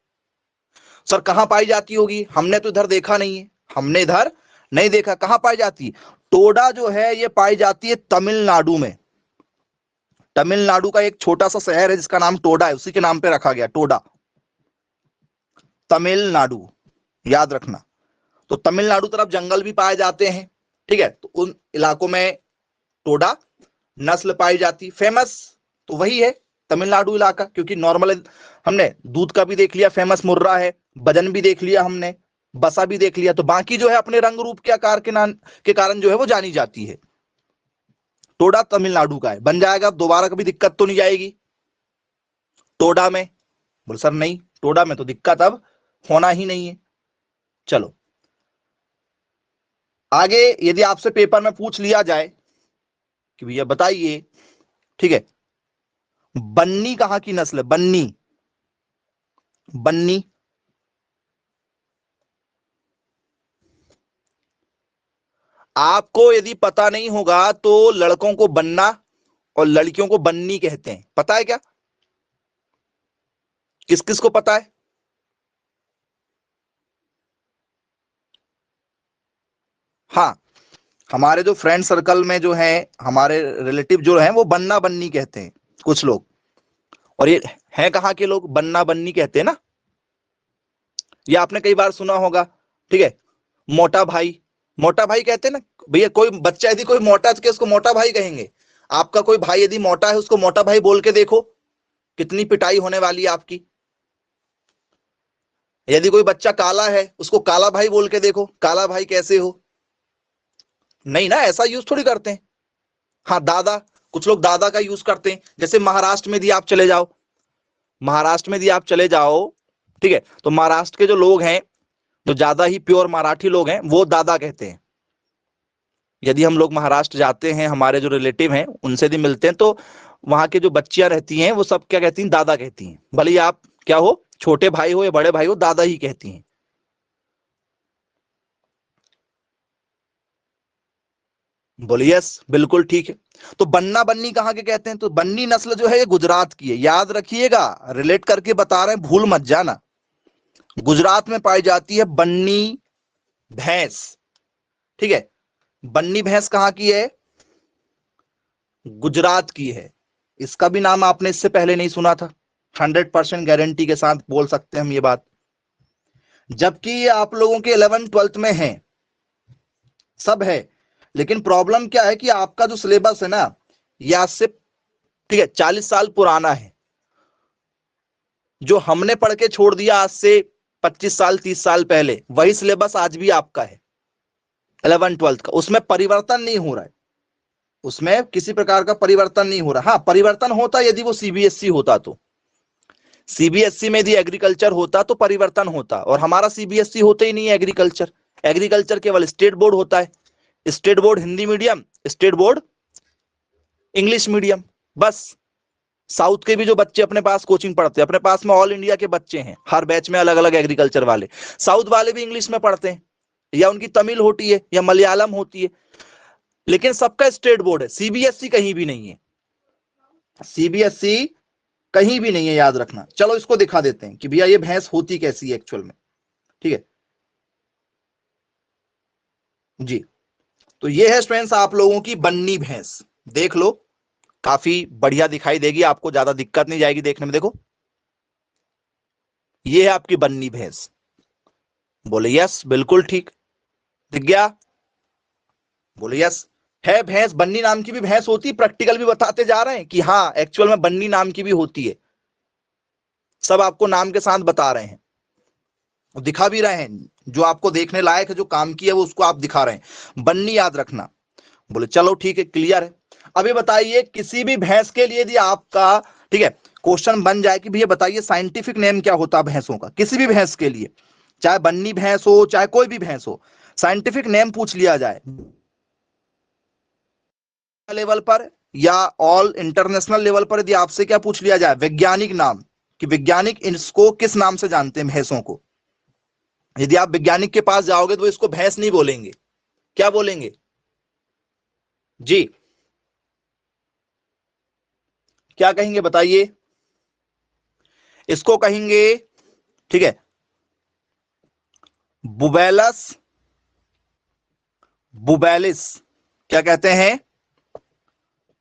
सर कहां पाई जाती होगी? हमने तो इधर देखा नहीं है, हमने इधर नहीं देखा। कहां पाई जाती है टोडा? जो है ये पाई जाती है तमिलनाडु में। तमिलनाडु का एक छोटा सा शहर है जिसका नाम टोडा है, उसी के नाम पे रखा गया टोडा, तमिलनाडु, याद रखना। तो तमिलनाडु तरफ जंगल भी पाए जाते हैं, ठीक है, तो उन इलाकों में टोडा नस्ल पाई जाती। फेमस तो वही है तमिलनाडु इलाका, क्योंकि नॉर्मल हमने दूध का भी देख लिया, फेमस मुर्रा है, भजन भी देख लिया हमने, बसा भी देख लिया, तो बाकी जो है अपने रंग रूप के आकार के कारण जो है वो जानी जाती है। टोडा तमिलनाडु का है, बन जाएगा, अब दोबारा कभी दिक्कत तो नहीं आएगी टोडा में? बोल सर नहीं, टोडा में तो दिक्कत अब होना ही नहीं है। चलो आगे, यदि आपसे पेपर में पूछ लिया जाए कि भैया बताइए, ठीक है, बन्नी कहां की नस्ल है? बन्नी, बन्नी आपको यदि पता नहीं होगा तो लड़कों को बन्ना और लड़कियों को बन्नी कहते हैं, पता है क्या? किस किस को पता है? हाँ, हमारे जो फ्रेंड सर्कल में जो है, हमारे रिलेटिव जो हैं वो बन्ना बन्नी कहते हैं कुछ लोग, और ये हैं कहाँ के लोग बन्ना बन्नी कहते हैं ना? ये आपने कई बार सुना होगा, ठीक है, मोटा भाई, मोटा भाई कहते हैं ना भैया। कोई बच्चा यदि कोई मोटा है तो उसको मोटा भाई कहेंगे। आपका कोई भाई यदि मोटा है उसको मोटा भाई बोल के देखो, कितनी पिटाई होने वाली है आपकी। यदि कोई बच्चा काला है उसको काला भाई बोल के देखो, काला भाई कैसे हो? नहीं ना, ऐसा यूज थोड़ी करते हैं। हाँ दादा, कुछ लोग दादा का यूज करते हैं। जैसे महाराष्ट्र में यदि आप चले जाओ, महाराष्ट्र में यदि आप चले जाओ, ठीक है, तो महाराष्ट्र के जो लोग हैं, जो ज्यादा ही प्योर मराठी लोग हैं, वो दादा कहते हैं। यदि हम लोग महाराष्ट्र जाते हैं, हमारे जो रिलेटिव हैं उनसे यदि मिलते हैं, तो वहां के जो बच्चियां रहती हैं वो सब क्या कहती हैं? दादा कहती हैं। भले ही आप क्या हो, छोटे भाई हो या बड़े भाई हो, दादा ही कहती हैं। बोलिए यस, बिल्कुल ठीक है। तो बन्ना बन्नी कहाँ के कहते हैं? तो बन्नी नस्ल जो है ये गुजरात की है, याद रखिएगा, रिलेट करके बता रहे हैं, भूल मत जाना। गुजरात में पाई जाती है बन्नी भैंस, ठीक है। बन्नी भैंस कहाँ की है? गुजरात की है। इसका भी नाम आपने इससे पहले नहीं सुना था, 100% गारंटी के साथ बोल सकते हैं हम ये बात। जबकि ये आप लोगों के 11th-12th में है, सब है, लेकिन प्रॉब्लम क्या है कि आपका जो सिलेबस है ना, ये आज से, ठीक है, 40 साल पुराना है। जो हमने पढ़ के छोड़ दिया आज से 25 साल 30 साल पहले, वही सिलेबस आज भी आपका है 11th-12th का। उसमें परिवर्तन नहीं हो रहा है, उसमें किसी प्रकार का परिवर्तन नहीं हो रहा। हाँ, परिवर्तन होता यदि वो सीबीएसई होता, तो सीबीएसई में यदि एग्रीकल्चर होता तो परिवर्तन होता, और हमारा सीबीएसई होता ही नहीं है एग्रीकल्चर। एग्रीकल्चर केवल स्टेट बोर्ड होता है, state board Hindi medium, state board English medium, बस। साउथ के भी जो बच्चे अपने पास कोचिंग पढ़ते हैं, अपने पास में ऑल इंडिया के बच्चे हैं, हर बैच में अलग अलग एग्रीकल्चर वाले, साउथ वाले भी इंग्लिश में पढ़ते हैं, या उनकी तमिल होती है या मलयालम होती है, लेकिन सबका स्टेट बोर्ड है। सीबीएसई कहीं भी नहीं है, सीबीएसई कहीं भी नहीं है, याद रखना। चलो इसको दिखा देते हैं कि भैया ये भैंस होती कैसी है एक्चुअल में, ठीक है जी। तो ये है स्टूडेंट्स आप लोगों की बन्नी भैंस, देख लो, काफी बढ़िया दिखाई देगी आपको, ज्यादा दिक्कत नहीं जाएगी देखने में। देखो ये है आपकी बन्नी भैंस। बोले यस, बिल्कुल ठीक, दिख गया? बोले यस। है भैंस, बन्नी नाम की भी भैंस होती, प्रैक्टिकल भी बताते जा रहे हैं कि हाँ एक्चुअल में बन्नी नाम की भी होती है, सब आपको नाम के साथ बता रहे हैं, दिखा भी रहे हैं, जो आपको देखने लायक है, जो काम की है वो उसको आप दिखा रहे हैं, बन्नी याद रखना। बोले चलो ठीक है, क्लियर है। अभी बताइए, किसी भी भैंस के लिए यदि आपका, ठीक है, क्वेश्चन बन जाए कि भैया बताइए साइंटिफिक नेम क्या होता है भैंसों का, किसी भी भैंस के लिए, चाहे बन्नी भैंस हो चाहे कोई भी भैंस हो, साइंटिफिक नेम पूछ लिया जाए लेवल पर या ऑल इंटरनेशनल लेवल पर, यदि आपसे क्या पूछ लिया जाए, वैज्ञानिक नाम, कि वैज्ञानिक इसको किस नाम से जानते हैं भैंसों को, यदि आप वैज्ञानिक के पास जाओगे तो इसको भैंस नहीं बोलेंगे, क्या बोलेंगे जी? क्या कहेंगे बताइए? इसको कहेंगे, ठीक है, बुबेलस बुबेलिस। क्या कहते हैं?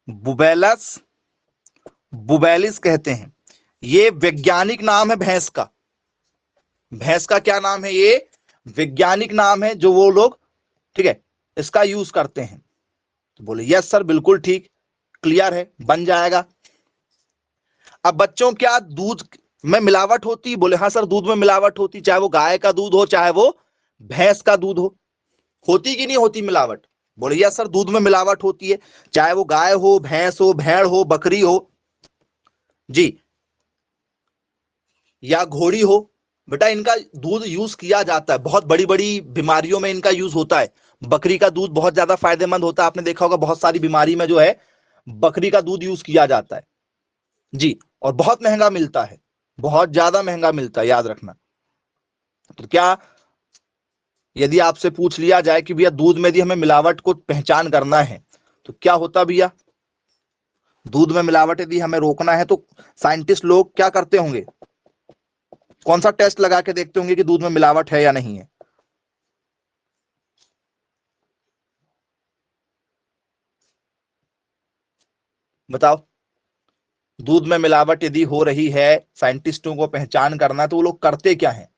बुबेलस बुबेलिस कहते हैं। ये वैज्ञानिक नाम है भैंस का। भैंस का क्या नाम है? ये वैज्ञानिक नाम है जो वो लोग, ठीक है, इसका यूज करते हैं। तो बोले यस सर, बिल्कुल ठीक, क्लियर है, बन जाएगा। अब बच्चों क्या दूध में मिलावट होती? बोले हाँ सर दूध में मिलावट होती, चाहे वो गाय का दूध हो चाहे वो भैंस का दूध हो। होती कि नहीं होती मिलावट? बोले यस सर दूध में मिलावट होती है, चाहे वो गाय हो, भैंस हो, भेड़ हो, बकरी हो जी, या घोड़ी हो। बेटा इनका दूध यूज किया जाता है, बहुत बड़ी बड़ी बीमारियों में इनका यूज होता है। बकरी का दूध बहुत ज्यादा फायदेमंद होता है, आपने देखा होगा बहुत सारी बीमारी में जो है बकरी का दूध यूज किया जाता है जी। और बहुत महंगा मिलता है, बहुत ज्यादा महंगा मिलता है, याद रखना। तो क्या यदि आपसे पूछ लिया जाए कि भैया दूध में यदि हमें मिलावट को पहचान करना है तो क्या होता भैया? दूध में मिलावट यदि हमें रोकना है तो साइंटिस्ट लोग क्या करते होंगे? कौन सा टेस्ट लगा के देखते होंगे कि दूध में मिलावट है या नहीं है? बताओ। दूध में मिलावट यदि हो रही है, साइंटिस्टों को पहचान करना है तो वो लोग करते क्या है?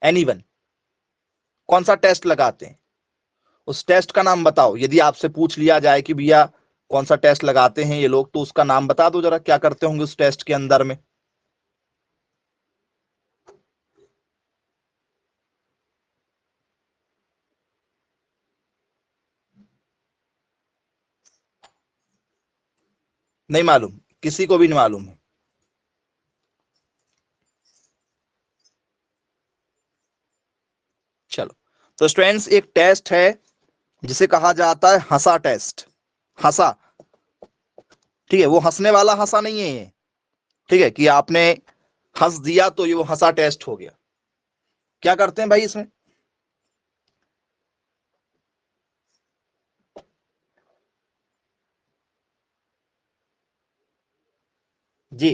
एनीवन? कौन सा टेस्ट लगाते हैं? उस टेस्ट का नाम बताओ। यदि आपसे पूछ लिया जाए कि भैया कौन सा टेस्ट लगाते हैं ये लोग, तो उसका नाम बता दो जरा, क्या करते होंगे उस टेस्ट के अंदर में? नहीं मालूम? किसी को भी नहीं मालूम है? चलो, तो स्टूडेंट्स एक टेस्ट है जिसे कहा जाता है हंसा टेस्ट। हंसा, ठीक है, वो हंसने वाला हंसा नहीं है ये, ठीक है, कि आपने हंस दिया तो ये वो हंसा टेस्ट हो गया। क्या करते हैं भाई इसमें? जी,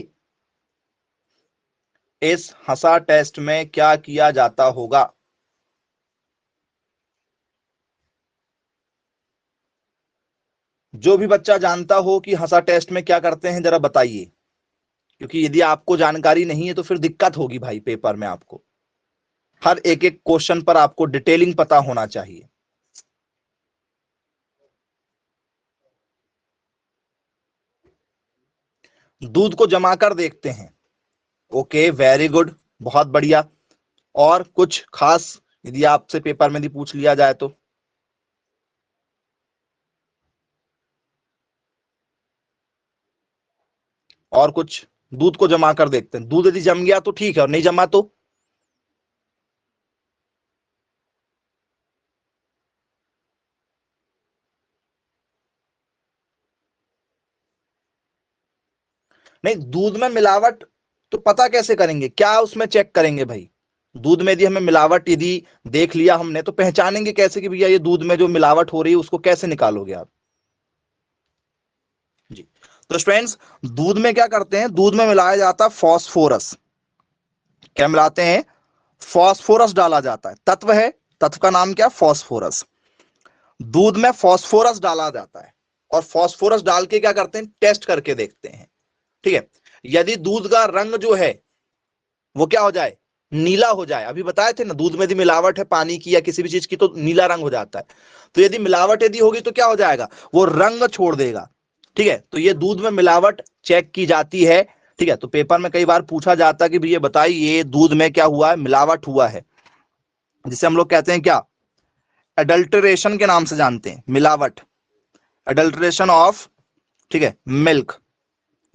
इस हंसा टेस्ट में क्या किया जाता होगा? जो भी बच्चा जानता हो कि हंसा टेस्ट में क्या करते हैं जरा बताइए, क्योंकि यदि आपको जानकारी नहीं है तो फिर दिक्कत होगी भाई पेपर में। आपको हर एक एक क्वेश्चन पर आपको डिटेलिंग पता होना चाहिए। दूध को जमा कर देखते हैं, ओके वेरी गुड, बहुत बढ़िया। और कुछ खास यदि आपसे पेपर में यदि पूछ लिया जाए तो? और कुछ? दूध को जमा कर देखते हैं, दूध यदि जम गया तो ठीक है और नहीं जमा तो? नहीं, दूध में मिलावट तो पता कैसे करेंगे? क्या उसमें चेक करेंगे भाई? दूध में यदि हमें मिलावट यदि देख लिया हमने तो पहचानेंगे कैसे कि भैया ये दूध में जो मिलावट हो रही है उसको कैसे निकालोगे आप? जी, तो स्टूडेंट्स दूध में क्या करते हैं? दूध में मिलाया जाता है फॉस्फोरस। क्या मिलाते हैं? फॉस्फोरस डाला जाता है, तत्व है, तत्व का नाम क्या? फॉस्फोरस। दूध में फॉस्फोरस डाला जाता है और फॉस्फोरस डाल के क्या करते हैं? टेस्ट करके देखते हैं, ठीक है। यदि दूध का रंग जो है वो क्या हो जाए? नीला हो जाए। अभी बताए थे ना, दूध में यदि मिलावट है पानी की या किसी भी चीज की तो नीला रंग हो जाता है। तो यदि मिलावट यदि होगी तो क्या हो जाएगा? वो रंग छोड़ देगा, ठीक है। तो ये दूध में मिलावट चेक की जाती है, ठीक है। तो पेपर में कई बार पूछा जाता है कि भैया बताइए दूध में क्या हुआ है? मिलावट हुआ है, जिसे हम लोग कहते हैं क्या? एडल्टरेशन के नाम से जानते हैं, मिलावट, एडल्टरेशन ऑफ, ठीक है, मिल्क।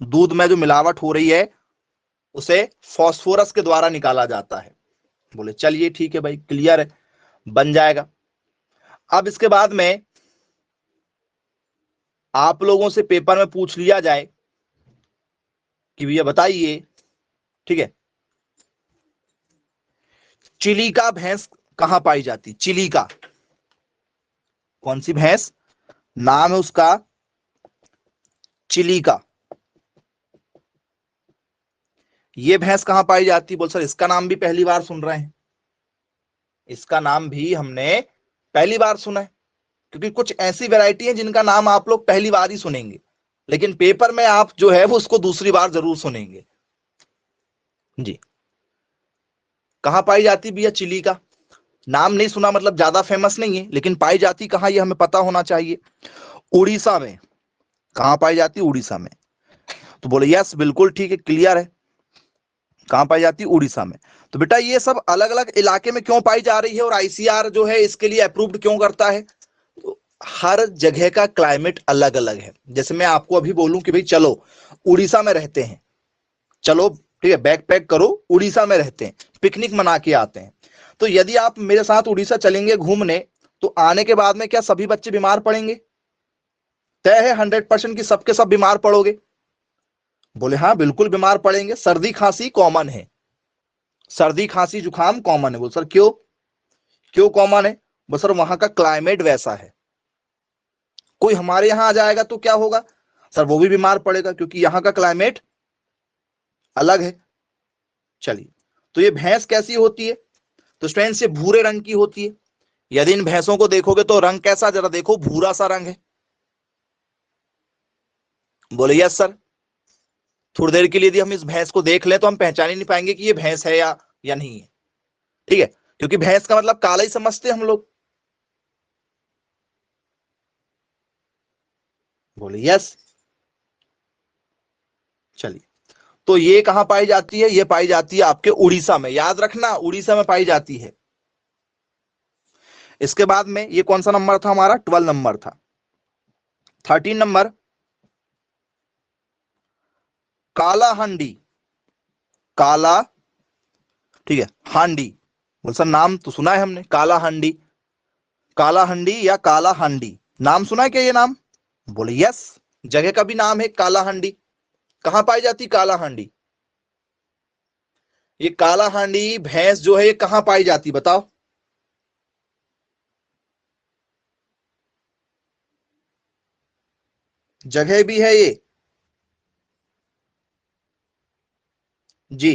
दूध में जो मिलावट हो रही है उसे फॉस्फोरस के द्वारा निकाला जाता है। बोले चलिए ठीक है भाई, क्लियर है, बन जाएगा। अब इसके बाद में आप लोगों से पेपर में पूछ लिया जाए कि भैया बताइए, ठीक है, चिलिका भैंस कहां पाई जाती? चिलिका, कौन सी भैंस? नाम है उसका चिलिका। ये भैंस कहां पाई जाती? बोल सर इसका नाम भी पहली बार सुन रहे हैं। इसका नाम भी हमने पहली बार सुना है, क्योंकि कुछ ऐसी वैरायटी है जिनका नाम आप लोग पहली बार ही सुनेंगे, लेकिन पेपर में आप जो है वो उसको दूसरी बार जरूर सुनेंगे जी। कहां पाई जाती भैया चिलिका? नाम नहीं सुना मतलब ज्यादा फेमस नहीं है, लेकिन पाई जाती कहां ये हमें पता होना चाहिए। उड़ीसा में, कहां पाई जाती है? उड़ीसा में। तो बोले यस बिल्कुल ठीक है, क्लियर है। कहां पाई जाती है? उड़ीसा में। तो बेटा ये सब अलग अलग इलाके में क्यों पाई जा रही है और आईसीआर जो है इसके लिए अप्रूव्ड क्यों करता है? तो हर जगह का क्लाइमेट अलग अलग है। जैसे मैं आपको अभी बोलूं कि भाई चलो उड़ीसा में रहते हैं, चलो ठीक है बैग पैक करो, उड़ीसा में रहते हैं, पिकनिक मना के आते हैं। तो यदि आप मेरे साथ उड़ीसा चलेंगे घूमने, तो आने के बाद में क्या सभी बच्चे बीमार पड़ेंगे? तय है 100% की सबके सब बीमार पड़ोगे? बोले हाँ बिल्कुल बीमार पड़ेंगे, सर्दी खांसी कॉमन है, सर्दी खांसी जुकाम कॉमन है। बोल सर क्यों, क्यों कॉमन है? बोल सर वहां का क्लाइमेट वैसा है। कोई हमारे यहां आ जाएगा तो क्या होगा? सर वो भी बीमार पड़ेगा क्योंकि यहाँ का क्लाइमेट अलग है। चलिए, तो ये भैंस कैसी होती है? तो स्टूडेंट्स ये भूरे रंग की होती है। यदि इन भैंसों को देखोगे तो रंग कैसा, जरा देखो, भूरा सा रंग है। बोले यस सर। थोड़ी देर के लिए यदि हम इस भैंस को देख लें तो हम पहचान ही नहीं पाएंगे कि ये भैंस है या नहीं है। ठीक है, क्योंकि भैंस का मतलब काला ही समझते हैं हम लोग। बोले यस। चलिए, तो ये कहां पाई जाती है? ये पाई जाती है आपके उड़ीसा में, याद रखना उड़ीसा में पाई जाती है। इसके बाद में ये कौन सा नंबर था हमारा? 12 नंबर था। 13 नंबर काला हांडी। काला, ठीक है, हांडी। बोल सर नाम तो सुना है हमने, काला हांडी। काला हांडी या काला हांडी, नाम सुना है क्या ये नाम? बोले यस, जगह का भी नाम है काला हांडी। कहां पाई जाती काला हांडी? ये काला हांडी भैंस जो है ये कहां पाई जाती बताओ? जगह भी है ये जी।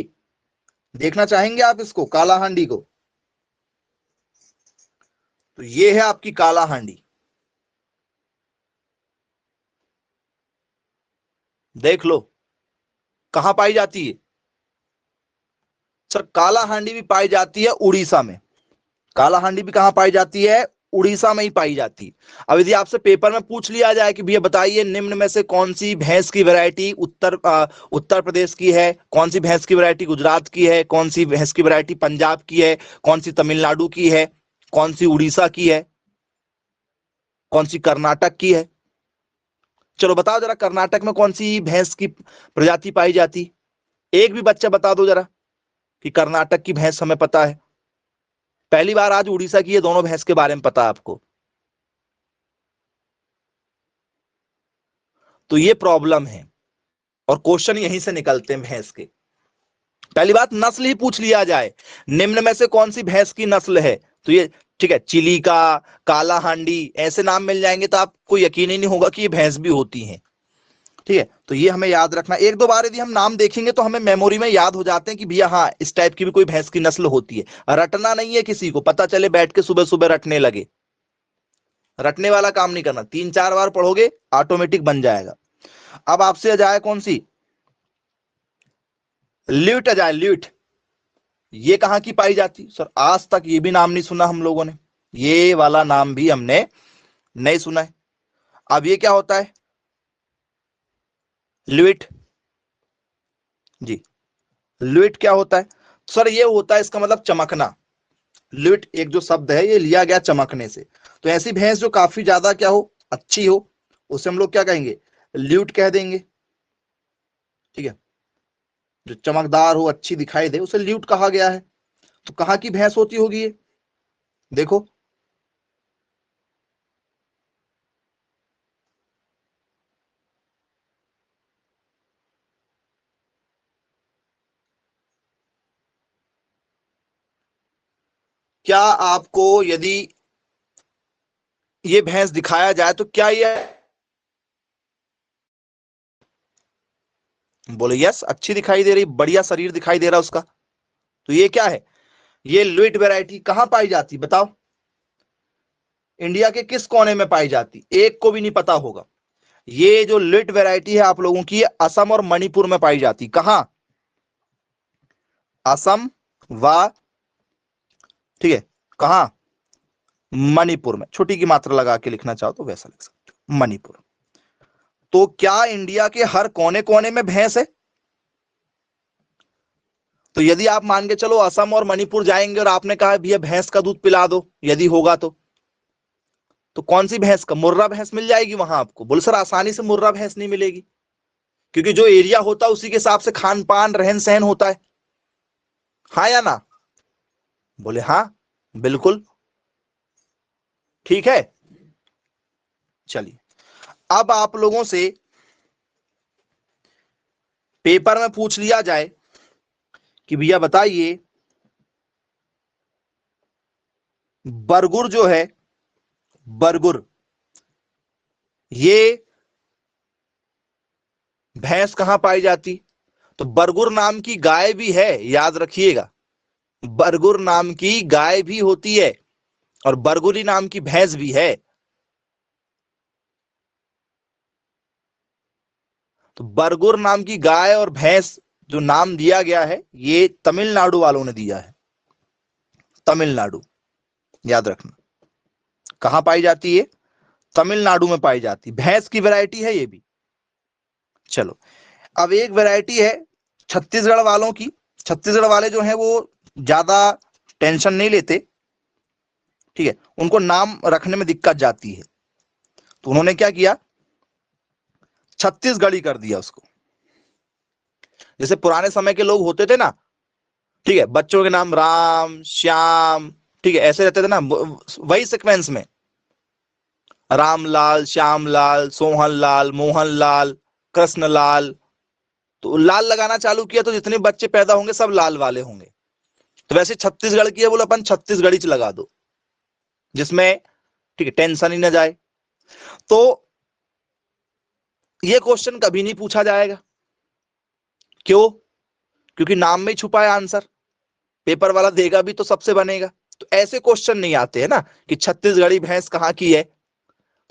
देखना चाहेंगे आप इसको, काला हांडी को? तो ये है आपकी काला हांडी, देख लो कहां पाई जाती है। सर काला हांडी भी पाई जाती है उड़ीसा में। काला हांडी भी कहां पाई जाती है? उड़ीसा में ही पाई जाती है। अब यदि आपसे पेपर में पूछ लिया जाए कि भैया बताइए निम्न में से कौन सी भैंस की वैरायटी उत्तर प्रदेश की है, कौन सी भैंस की वैरायटी गुजरात की है, कौन सी भैंस की वैरायटी पंजाब की है, कौन सी तमिलनाडु की है, कौन सी उड़ीसा की है, कौन सी कर्नाटक की है? चलो बताओ जरा, कर्नाटक में कौन सी भैंस की प्रजाति पाई जाती? एक भी बच्चा बता दो जरा कि कर्नाटक की भैंस हमें पता है। पहली बार आज उड़ीसा की ये दोनों भैंस के बारे में पता है आपको। तो ये प्रॉब्लम है और क्वेश्चन यहीं से निकलते हैं भैंस के। पहली बात, नस्ल ही पूछ लिया जाए, निम्न में से कौन सी भैंस की नस्ल है, तो ये ठीक है, चिली का, काला हांडी, ऐसे नाम मिल जाएंगे तो आपको यकीन ही नहीं होगा कि ये भैंस भी होती हैं। ठीक है, तो ये हमें याद रखना। एक दो बार यदि हम नाम देखेंगे तो हमें मेमोरी में याद हो जाते हैं कि भैया हाँ इस टाइप की भी कोई भैंस की नस्ल होती है। रटना नहीं है किसी को, पता चले बैठ के सुबह सुबह रटने लगे, रटने वाला काम नहीं करना, 3-4 बार पढ़ोगे ऑटोमेटिक बन जाएगा। अब आपसे जाए कौन सी? ल्यूट आ जाए, ल्यूट। ये कहां की पाई जाती? सर आज तक ये भी नाम नहीं सुना हम लोगों ने, ये वाला नाम भी हमने नहीं सुना है। अब ये क्या होता है? ल्यूट जी। ल्यूट क्या होता है? सर ये होता है, इसका मतलब चमकना। ल्यूट एक जो शब्द है ये लिया गया चमकने से। तो ऐसी भैंस जो काफी ज्यादा क्या हो, अच्छी हो, उसे हम लोग क्या कहेंगे? ल्यूट कह देंगे। ठीक है, जो चमकदार हो, अच्छी दिखाई दे, उसे ल्यूट कहा गया है। तो कहां की भैंस होती होगी ये? देखो, क्या आपको यदि ये भैंस दिखाया जाए तो क्या ये? बोले यस, अच्छी दिखाई दे रही, बढ़िया शरीर दिखाई दे रहा उसका। तो ये क्या है? ये लुइट वैरायटी कहां पाई जाती बताओ? इंडिया के किस कोने में पाई जाती? एक को भी नहीं पता होगा। ये जो लुइट वैरायटी है आप लोगों की, असम और मणिपुर में पाई जाती। कहां? असम व, ठीक है, कहां? मणिपुर में। छोटी की मात्रा लगा के लिखना चाहो तो वैसा लिख सकते हो, मणिपुर। तो क्या इंडिया के हर कोने कोने में भैंस है? तो यदि आप मान के चलो असम और मणिपुर जाएंगे और आपने कहा भैया भैंस का दूध पिला दो, यदि होगा तो कौन सी भैंस का? मुर्रा भैंस मिल जाएगी वहां आपको? बोले सर आसानी से मुर्रा भैंस नहीं मिलेगी, क्योंकि जो एरिया होता है उसी के हिसाब से खान पान रहन सहन होता है। हाँ या ना? बोले हाँ बिल्कुल ठीक है। चलिए, अब आप लोगों से पेपर में पूछ लिया जाए कि भैया बताइए, बरगुर जो है, बरगुर, ये भैंस कहां पाई जाती? तो बरगुर नाम की गाय भी है, याद रखिएगा, बरगुर नाम की गाय भी होती है और बरगुरी नाम की भैंस भी है। तो बरगुर नाम की गाय और भैंस जो नाम दिया गया है, ये तमिलनाडु वालों ने दिया है, तमिलनाडु, याद रखना। कहां पाई जाती है? तमिलनाडु में पाई जाती। भैंस की वैरायटी है ये भी। चलो, अब एक वैरायटी है छत्तीसगढ़ वालों की। छत्तीसगढ़ वाले जो हैं वो ज्यादा टेंशन नहीं लेते, ठीक है, उनको नाम रखने में दिक्कत जाती है, तो उन्होंने क्या किया, छत्तीसगढ़ी कर दिया उसको। जैसे पुराने समय के लोग होते थे ना, ठीक है, बच्चों के नाम राम श्याम, ठीक है, ऐसे रहते थे ना, वही सीक्वेंस में रामलाल, श्यामलाल, सोहनलाल, मोहनलाल, कृष्णलाल। तो लाल लगाना चालू किया तो जितने बच्चे पैदा होंगे सब लाल वाले होंगे। तो वैसे छत्तीसगढ़ की है, बोले अपन छत्तीसगढ़ी लगा दो, जिसमें ठीक है टेंशन ही ना जाए। तो ये क्वेश्चन कभी नहीं पूछा जाएगा। क्यों? क्योंकि नाम में ही छुपा है आंसर, पेपर वाला देगा भी तो सबसे बनेगा। तो ऐसे क्वेश्चन नहीं आते हैं ना कि छत्तीसगढ़ी भैंस कहाँ की है,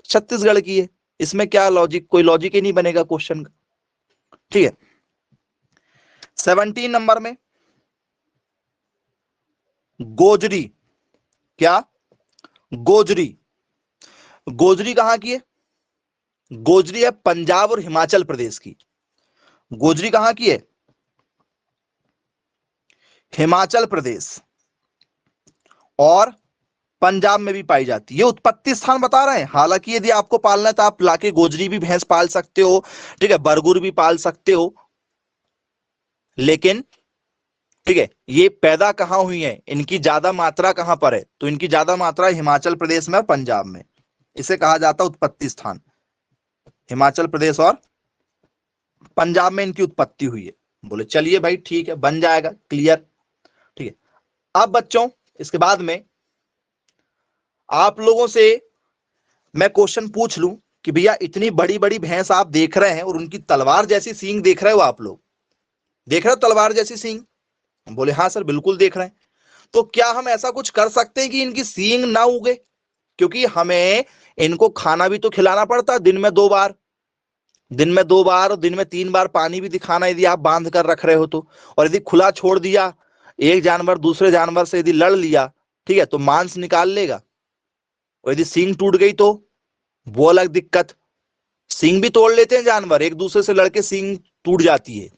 छत्तीसगढ़ की है, इसमें क्या लॉजिक, कोई लॉजिक ही नहीं बनेगा क्वेश्चन का, ठीक है। 17 नंबर में गोजरी, क्या? गोजरी, गोजरी कहां की है? गोजरी है पंजाब और हिमाचल प्रदेश की। गोजरी कहां की है? हिमाचल प्रदेश और पंजाब में भी पाई जाती है। ये उत्पत्ति स्थान बता रहे हैं। हालांकि यदि आपको पालना है तो आप लाके गोजरी भी भैंस पाल सकते हो, ठीक है, बरगुर भी पाल सकते हो, लेकिन ठीक है, ये पैदा कहां हुई है, इनकी ज्यादा मात्रा कहां पर है, तो इनकी ज्यादा मात्रा हिमाचल प्रदेश में और पंजाब में। इसे कहा जाता है उत्पत्ति स्थान, हिमाचल प्रदेश और पंजाब में इनकी उत्पत्ति हुई है। बोले चलिए भाई ठीक है, बन जाएगा क्लियर, ठीक है। अब बच्चों इसके बाद में आप लोगों से मैं क्वेश्चन पूछ लूं कि भैया इतनी बड़ी बड़ी भैंस आप देख रहे हैं और उनकी तलवार जैसी सींग देख रहे हो, आप लोग देख रहे हो तलवार जैसी सींग? बोले हाँ सर बिल्कुल देख रहे हैं। तो क्या हम ऐसा कुछ कर सकते हैं कि इनकी सींग ना उगे? क्योंकि हमें इनको खाना भी तो खिलाना पड़ता है दिन में 2 बार, दिन में 2 बार और दिन में 3 बार पानी भी दिखाना, यदि आप बांध कर रख रहे हो तो। और यदि खुला छोड़ दिया, एक जानवर दूसरे जानवर से यदि लड़ लिया, ठीक है, तो मांस निकाल लेगा, और यदि सींग टूट गई तो वो अलग दिक्कत। सींग भी तोड़ लेते हैं जानवर, एक दूसरे से लड़के सींग टूट जाती है,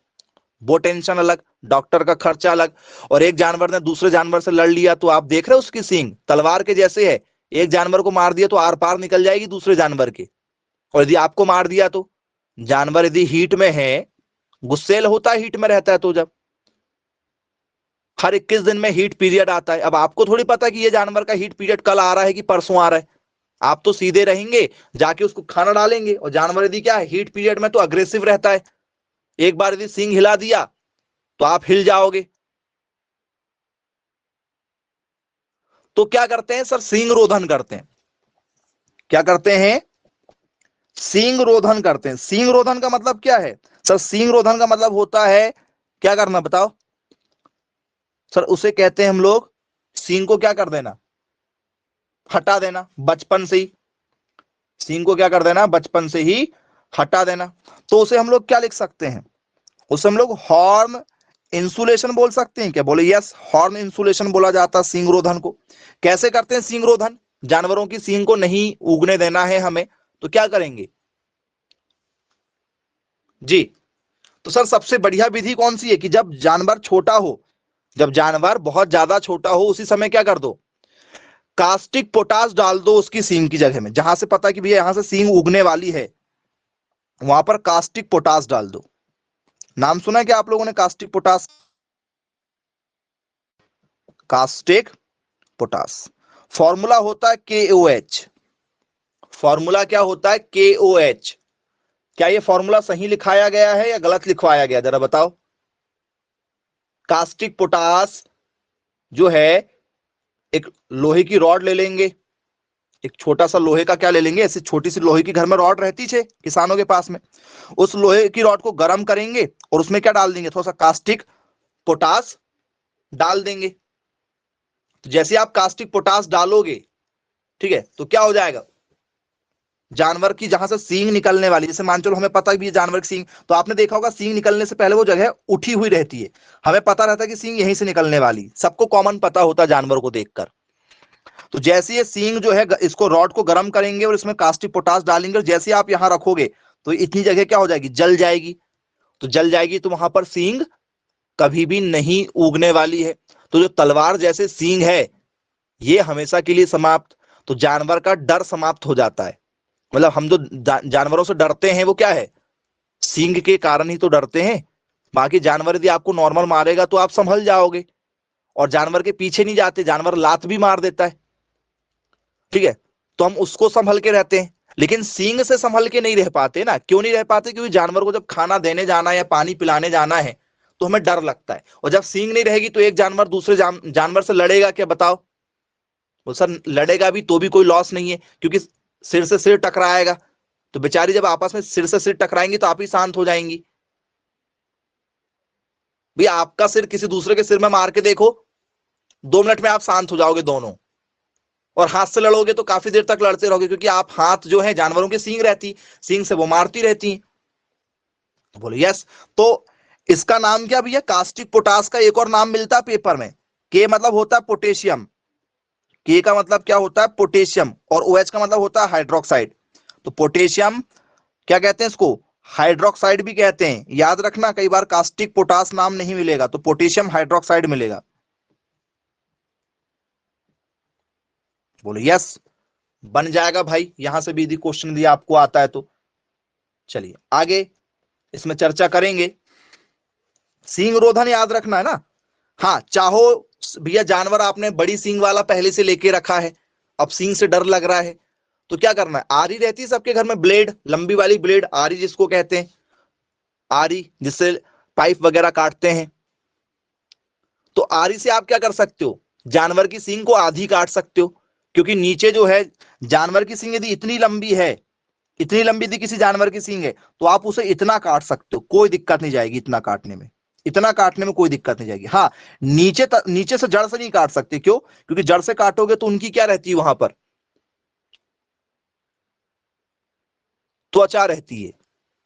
वो टेंशन अलग, डॉक्टर का खर्चा अलग। और एक जानवर ने दूसरे जानवर से लड़ लिया तो आप देख रहे हो उसकी सींग तलवार के जैसे है, एक जानवर को मार दिया तो आर पार निकल जाएगी दूसरे जानवर के। और यदि आपको मार दिया तो, जानवर यदि हीट में है, गुस्सेल होता है, हीट में रहता है, तो जब हर 21 दिन में हीट पीरियड आता है, अब आपको थोड़ी पता कि ये जानवर का हीट पीरियड कल आ रहा है कि परसों आ रहा है। आप तो सीधे रहेंगे, जाके उसको खाना डालेंगे, और जानवर यदि क्या है हीट पीरियड में तो अग्रेसिव रहता है, एक बार यदि सींग हिला दिया तो आप हिल जाओगे। तो क्या करते हैं सर, सींग रोधन करते हैं। क्या करते हैं? सींग रोधन करते हैं। सींग रोधन का मतलब क्या है सर? सींग रोधन का मतलब होता है क्या करना, बताओ सर? उसे कहते हैं हम लोग, सींग को क्या कर देना, हटा देना बचपन से ही। सींग को क्या कर देना, बचपन से ही हटा देना। तो उसे हम लोग क्या लिख सकते हैं? उसे हम लोग हॉर्न इंसुलेशन बोल सकते हैं क्या? बोले यस, हॉर्न इंसुलेशन बोला जाता है सींग रोधन को। कैसे करते हैं सींग रोधन? जानवरों की सींग को नहीं उगने देना है हमें, तो क्या करेंगे, जी। तो सर सबसे बढ़िया विधि कौन सी है कि जब जानवर छोटा हो, जब जानवर बहुत ज्यादा छोटा हो उसी समय क्या कर दो, कास्टिक पोटास डाल दो उसकी सींग की जगह में, जहां से पता कि भैया यहां से सींग उगने वाली है वहां पर कास्टिक पोटास डाल दो। नाम सुना है क्या आप लोगों ने caustic potash? Caustic potash formula होता है KOH। फॉर्मूला क्या होता है? KOH। क्या ये फॉर्मूला सही लिखाया गया है या गलत लिखवाया गया, जरा बताओ। कास्टिक पोटास जो है, एक लोहे की रॉड ले लेंगे, एक छोटा सा लोहे का क्या ले लेंगे, ऐसी छोटी सी लोहे की घर में रॉड रहती है किसानों के पास में, उस लोहे की रॉड को गर्म करेंगे और उसमें क्या डाल देंगे, थोड़ा सा कास्टिक पोटास डाल देंगे। तो जैसे आप कास्टिक पोटास डालोगे, ठीक है, तो क्या हो जाएगा, जानवर की जहां से सींग निकलने वाली, जैसे मान चलो हमें पता भी है जानवर की सींग, तो आपने देखा होगा सींग निकलने से पहले वो जगह उठी हुई रहती है, हमें पता रहता है कि सींग यहीं से निकलने वाली, सबको कॉमन पता होता है जानवर को देखकर। तो जैसे ये सींग जो है, इसको रॉड को गर्म करेंगे और इसमें कास्टिक पोटास डालेंगे और जैसे आप यहां रखोगे तो इतनी जगह क्या हो जाएगी, जल जाएगी। तो जल जाएगी तो वहां पर सींग कभी भी नहीं उगने वाली है। तो जो तलवार जैसे सींग है ये हमेशा के लिए समाप्त। तो जानवर का डर समाप्त हो जाता है। मतलब हम जो जानवरों से डरते हैं वो क्या है, सींग के कारण ही तो डरते हैं। बाकी जानवर यदि आपको नॉर्मल मारेगा तो आप संभल जाओगे, और जानवर के पीछे नहीं जाते, जानवर लात भी मार देता है, ठीक है, तो हम उसको संभल के रहते हैं। लेकिन सींग से संभल के नहीं रह पाते ना, क्यों नहीं रह पाते, क्योंकि जानवर को जब खाना देने जाना है या पानी पिलाने जाना है तो हमें डर लगता है, और जब सींग नहीं रहेगी तो एक जानवर दूसरे जानवर से लड़ेगा क्या, बताओ। वो सर लड़ेगा भी तो भी कोई लॉस नहीं है, क्योंकि सिर से सिर टकराएगा, तो बेचारी जब आपस में सिर से सिर टकराएंगी तो आप ही शांत हो जाएंगी। भैया आपका सिर किसी दूसरे के सिर में मार के देखो, 2 मिनट में आप शांत हो जाओगे दोनों। और हाथ से लड़ोगे तो काफी देर तक लड़ते रहोगे, क्योंकि आप हाथ जो है जानवरों की सींग रहती, सींग से वो मारती रहती। बोलो यस। तो इसका नाम क्या भैया, कास्टिक पोटास का एक और नाम मिलता है पेपर में। के मतलब होता है पोटेशियम, के का मतलब क्या होता है, पोटेशियम, और OH का मतलब होता है हाइड्रोक्साइड। तो पोटेशियम क्या कहते हैं इसको, हाइड्रोक्साइड भी कहते हैं। याद रखना, कई बार कास्टिक पोटास नाम नहीं मिलेगा तो पोटेशियम हाइड्रोक्साइड मिलेगा। बोलो यस। बन जाएगा भाई, यहां से भी यदि क्वेश्चन दिया आपको आता है तो। चलिए आगे इसमें चर्चा करेंगे। सींग रोधन याद रखना है ना। हाँ, चाहो भैया जानवर आपने बड़ी सींग वाला पहले से लेके रखा है, अब सींग से डर लग रहा है, तो क्या करना है, आरी रहती है सबके घर में, ब्लेड, लंबी वाली ब्लेड, आरी जिसको कहते हैं, आरी जिससे पाइप वगैरह काटते हैं। तो आरी से आप क्या कर सकते हो, जानवर की सींग को आधी काट सकते हो, क्योंकि नीचे जो है जानवर की सींग यदि इतनी लंबी है, इतनी लंबी यदि किसी जानवर की सींग है तो आप उसे इतना काट सकते हो, कोई दिक्कत नहीं जाएगी, इतना काटने में, इतना काटने में कोई दिक्कत नहीं जाएगी। हाँ, नीचे से जड़ से नहीं काट सकते, क्यों, क्योंकि जड़ से काटोगे तो उनकी क्या रहती है, वहां पर त्वचा रहती है,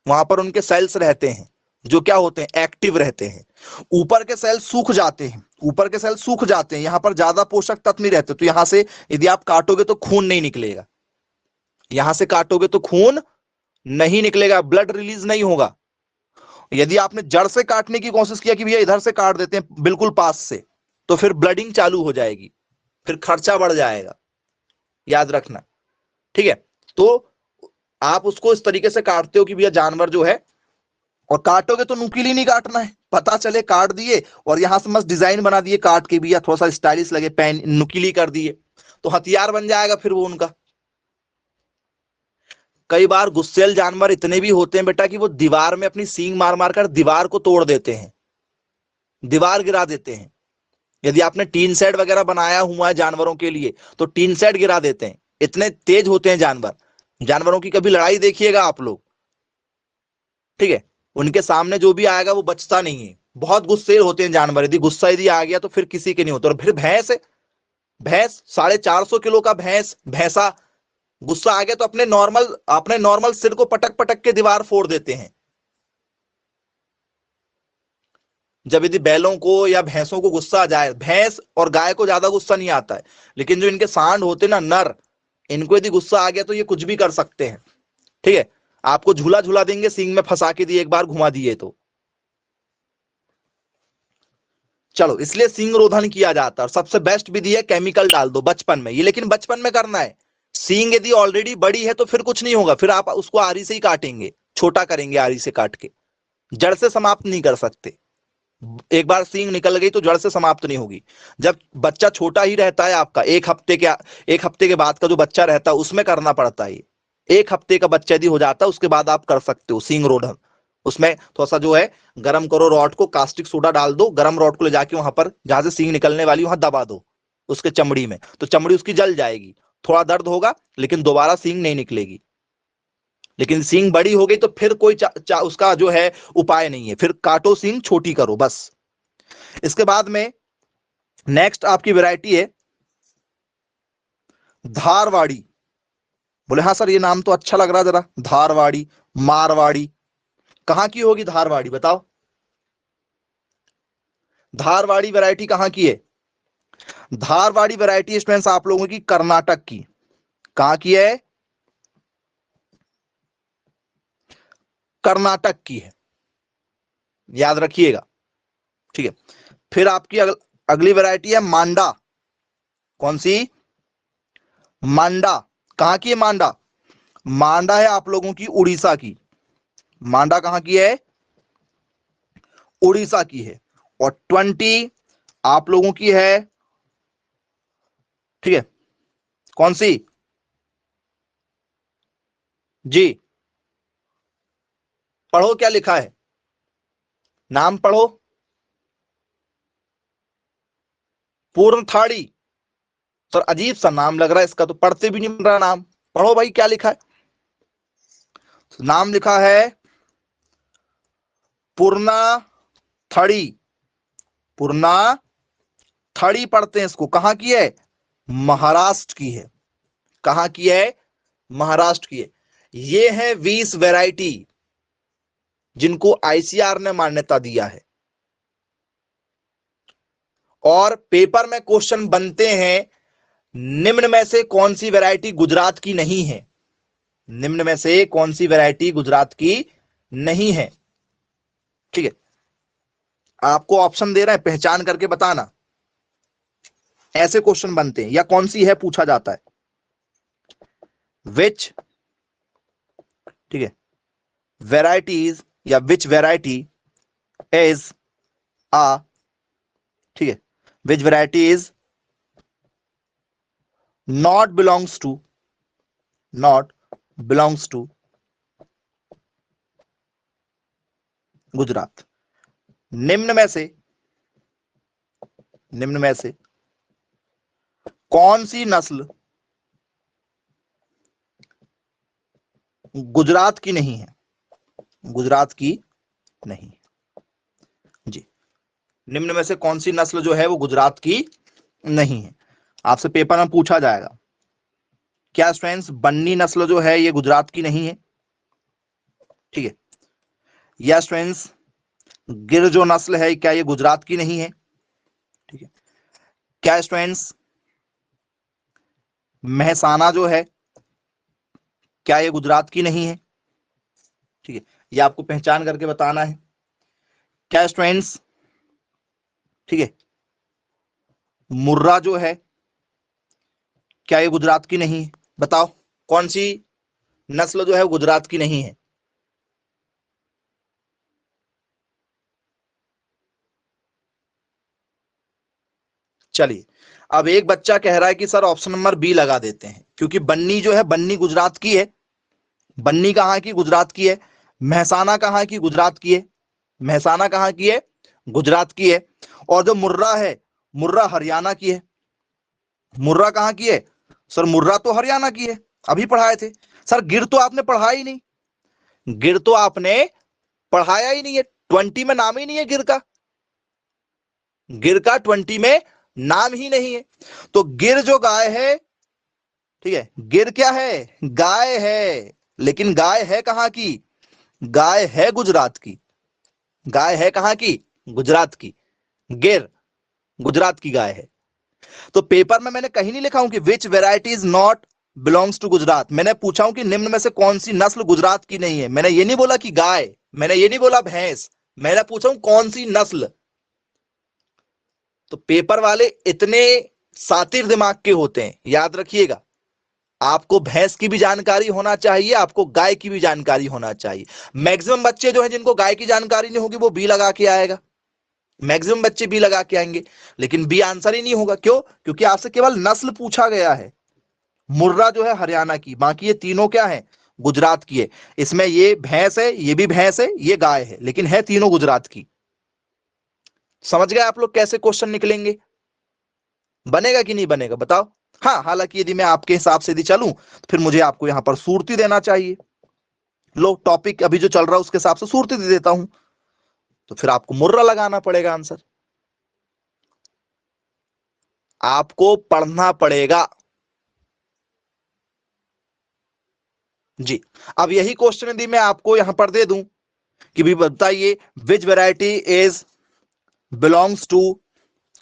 वहां पर उनके सेल्स रहते हैं जो क्या होते हैं, एक्टिव रहते हैं। ऊपर के सेल सूख जाते हैं, ऊपर के सेल सूख जाते हैं, यहां पर ज्यादा पोषक तत्व नहीं रहते, तो यहां से यदि आप काटोगे तो खून नहीं निकलेगा, यहां से काटोगे तो खून नहीं निकलेगा, ब्लड रिलीज नहीं होगा। यदि आपने जड़ से काटने की कोशिश किया कि भैया इधर से काट देते हैं बिल्कुल पास से, तो फिर ब्लडिंग चालू हो जाएगी, फिर खर्चा बढ़ जाएगा, याद रखना, ठीक है। तो आप उसको इस तरीके से काटते हो कि भैया जानवर जो है, और काटोगे तो नुकीली नहीं काटना है, पता चले काट दिए और यहां से मस्त डिजाइन बना दिए काट के भी, या थोड़ा सा स्टाइलिश लगे, पेन नुकीली कर दिए तो हथियार बन जाएगा फिर वो उनका। कई बार गुस्सैल जानवर इतने भी होते हैं बेटा कि वो दीवार में अपनी सींग मार मार कर दीवार को तोड़ देते हैं, दीवार गिरा देते हैं। यदि आपने टीन शेड वगैरह बनाया हुआ है जानवरों के लिए तो टीन शेड गिरा देते हैं, इतने तेज होते हैं जानवर। जानवरों की कभी लड़ाई देखिएगा आप लोग, ठीक है, उनके सामने जो भी आएगा वो बचता नहीं है, बहुत गुस्से होते हैं जानवर, यदि गुस्सा यदि आ गया तो फिर किसी के नहीं होता। और फिर भैंस है, भैंस 450 किलो का भैंसा गुस्सा आ गया तो अपने नॉर्मल सिर को पटक पटक के दीवार फोड़ देते हैं। जब यदि बैलों को या भैंसों को गुस्सा आ जाए, भैंस और गाय को ज्यादा गुस्सा नहीं आता है, लेकिन जो इनके सांड होते हैं ना, नर, इनको यदि गुस्सा आ गया तो ये कुछ भी कर सकते हैं, ठीक है। आपको झूला झूला देंगे, सींग में फंसा के दिए, एक बार घुमा दिए तो। चलो, इसलिए सींग रोधन किया जाता है। और सबसे बेस्ट विधि है केमिकल डाल दो बचपन में, ये लेकिन बचपन में करना है। सींग यदि ऑलरेडी बड़ी है तो फिर कुछ नहीं होगा, फिर आप उसको आरी से ही काटेंगे, छोटा करेंगे आरी से काट के, जड़ से समाप्त नहीं कर सकते। एक बार सींग निकल गई तो जड़ से समाप्त नहीं होगी। जब बच्चा छोटा ही रहता है आपका, एक हफ्ते के बाद का जो बच्चा रहता है उसमें करना पड़ता है। एक हफ्ते का बच्चा यदि हो जाता है उसके बाद आप कर सकते हो सींग रोधन। उसमें थोड़ा सा जो है गरम करो रॉड को, कास्टिक सोडा डाल दो, गरम रॉड को ले जाके वहां पर जहां से सींग निकलने वाली वहां दबा दो उसके चमड़ी में, तो चमड़ी उसकी जल जाएगी। थोड़ा दर्द होगा लेकिन दोबारा सींग नहीं निकलेगी। लेकिन सींग बड़ी हो गई तो फिर कोई उसका जो है उपाय नहीं है, फिर काटो सींग, छोटी करो बस। इसके बाद में नेक्स्ट आपकी वैरायटी है धारवाड़ी। बोले हाँ सर ये नाम तो अच्छा लग रहा है जरा, धारवाड़ी, मारवाड़ी, कहां की होगी धारवाड़ी बताओ? धारवाड़ी वैरायटी कहां की है? धारवाड़ी वैरायटी स्टूडेंट्स आप लोगों की कर्नाटक की। कहां की है? कर्नाटक की है, याद रखिएगा, ठीक है। फिर आपकी अगली वैरायटी है मांडा। कौन सी? मांडा। कहां की है मांडा? मांडा है आप लोगों की उड़ीसा की। मांडा कहां की है? उड़ीसा की है। और 20 आप लोगों की है, ठीक है, कौन सी? जी, पढ़ो क्या लिखा है, नाम पढ़ो। पूर्ण थाड़ी। सर अजीब सा नाम लग रहा है इसका, तो पढ़ते भी नहीं बन रहा नाम। पढ़ो भाई क्या लिखा है। नाम लिखा है पूर्णा थड़ी। पूर्णा थड़ी पढ़ते हैं इसको। कहां की है? महाराष्ट्र की है। कहां की है? महाराष्ट्र की है। ये है 20 वैरायटी जिनको आईसीआर ने मान्यता दिया है। और पेपर में क्वेश्चन बनते हैं, निम्न में से कौन सी वैरायटी गुजरात की नहीं है? निम्न में से कौन सी वैरायटी गुजरात की नहीं है? ठीक है, आपको ऑप्शन दे रहे हैं, पहचान करके बताना। ऐसे क्वेश्चन बनते हैं, या कौन सी है पूछा जाता है। विच, ठीक है, वैरायटीज या विच वैरायटी इज आ, ठीक है, which variety is not belongs to, not belongs to Gujarat. निम्न में से, निम्न में से कौन सी नस्ल गुजरात की नहीं है? गुजरात की नहीं, जी। निम्न में से कौन सी नस्ल जो है वो गुजरात की नहीं है? आपसे पेपर में पूछा जाएगा। क्या स्टूडेंट्स बन्नी नस्ल जो है ये गुजरात की नहीं है? ठीक है। या स्टूडेंट्स गिर जो नस्ल है क्या ये गुजरात की नहीं है? ठीक है। क्या स्टूडेंट्स महसाना जो है क्या ये गुजरात की नहीं है? ठीक है, ये आपको पहचान करके बताना है। क्या स्टूडेंट्स, ठीक है, मुर्रा जो है क्या ये गुजरात की नहीं है? बताओ कौन सी नस्ल जो है गुजरात की नहीं है? चलिए, अब एक बच्चा कह रहा है कि सर ऑप्शन नंबर बी लगा देते हैं, क्योंकि बन्नी जो है, बन्नी गुजरात की है। बन्नी कहां की? गुजरात की है। महसाना कहां की? गुजरात की है। महसाना कहां की है? गुजरात की है। और जो मुर्रा है, मुर्रा हरियाणा की है। मुर्रा कहां की है? सर मुर्रा तो हरियाणा की है, अभी पढ़ाए थे। सर गिर तो आपने पढ़ा ही नहीं, गिर तो आपने पढ़ाया ही नहीं है, 20 में नाम ही नहीं है गिर का। गिर का 20 में नाम ही नहीं है। तो गिर जो गाय है, ठीक है, गिर क्या है? गाय है। लेकिन गाय है कहां की? गाय है गुजरात की। गाय है कहां की? गुजरात की। गिर गुजरात की गाय है। तो पेपर में मैंने कहीं नहीं लिखा हूं कि which variety is not belongs to Gujarat. मैंने पूछा हूं कि निम्न में से कौन सी नस्ल गुजरात की नहीं है। मैंने ये नहीं बोला कि गाय, मैंने ये नहीं बोला भैंस, मैंने पूछा हूं कौन सी नस्ल। तो पेपर वाले इतने सातिर दिमाग के होते हैं, याद रखिएगा। आपको भैंस की भी जानकारी होना चाहिए, आपको गाय की भी जानकारी होना चाहिए। मैक्सिमम बच्चे जो है जिनको गाय की जानकारी नहीं होगी वो बी लगा के आएगा, मैक्सिमम बच्चे बी लगा के आएंगे, लेकिन बी आंसर ही नहीं होगा। क्यों? क्योंकि आपसे केवल नस्ल पूछा गया है। मुर्रा जो है हरियाणा की, बाकी ये तीनों क्या है? गुजरात की है। इसमें ये भैंस है, ये भी भैंस है, ये गाय है, लेकिन है तीनों गुजरात की। समझ गए आप लोग कैसे क्वेश्चन निकलेंगे? बनेगा कि नहीं बनेगा बताओ? हाँ, हालांकि यदि मैं आपके हिसाब से यदि चलूं तो फिर मुझे आपको यहां पर सूर्ति देना चाहिए। लो, टॉपिक अभी जो चल रहा है उसके हिसाब से सूर्ति दे देता हूं, तो फिर आपको मुर्रा लगाना पड़ेगा आंसर। आपको पढ़ना पड़ेगा जी। अब यही क्वेश्चन यदि मैं आपको यहां पर दे दूं कि भी बताइए विच वैरायटी इज बिलोंग्स टू,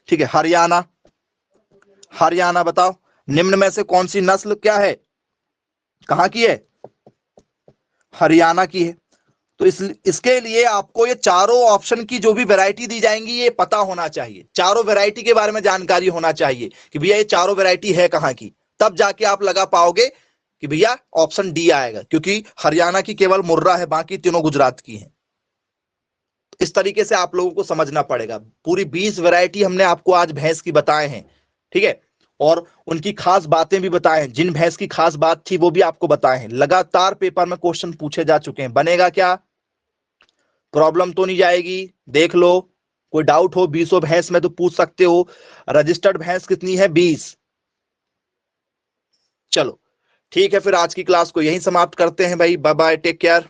ठीक है, हरियाणा। हरियाणा बताओ, निम्न में से कौन सी नस्ल क्या है, कहां की है? हरियाणा की है। तो इसके लिए आपको ये चारों ऑप्शन की जो भी वैरायटी दी जाएंगी ये पता होना चाहिए, चारों वैरायटी के बारे में जानकारी होना चाहिए कि भैया ये चारों वैरायटी है कहां की, तब जाके आप लगा पाओगे कि भैया ऑप्शन डी आएगा, क्योंकि हरियाणा की केवल मुर्रा है, बाकी तीनों गुजरात की है। इस तरीके से आप लोगों को समझना पड़ेगा। पूरी 20 वैरायटी हमने आपको आज भैंस की बताए हैं, ठीक है, और उनकी खास बातें भी बताए हैं। जिन भैंस की खास बात थी वो भी आपको बताए हैं। लगातार पेपर में क्वेश्चन पूछे जा चुके हैं। बनेगा क्या? प्रॉब्लम तो नहीं जाएगी? देख लो, कोई डाउट हो 20 भैंस में तो पूछ सकते हो। रजिस्टर्ड भैंस कितनी है? 20। चलो ठीक है, फिर आज की क्लास को यहीं समाप्त करते हैं भाई। Bye bye, take care.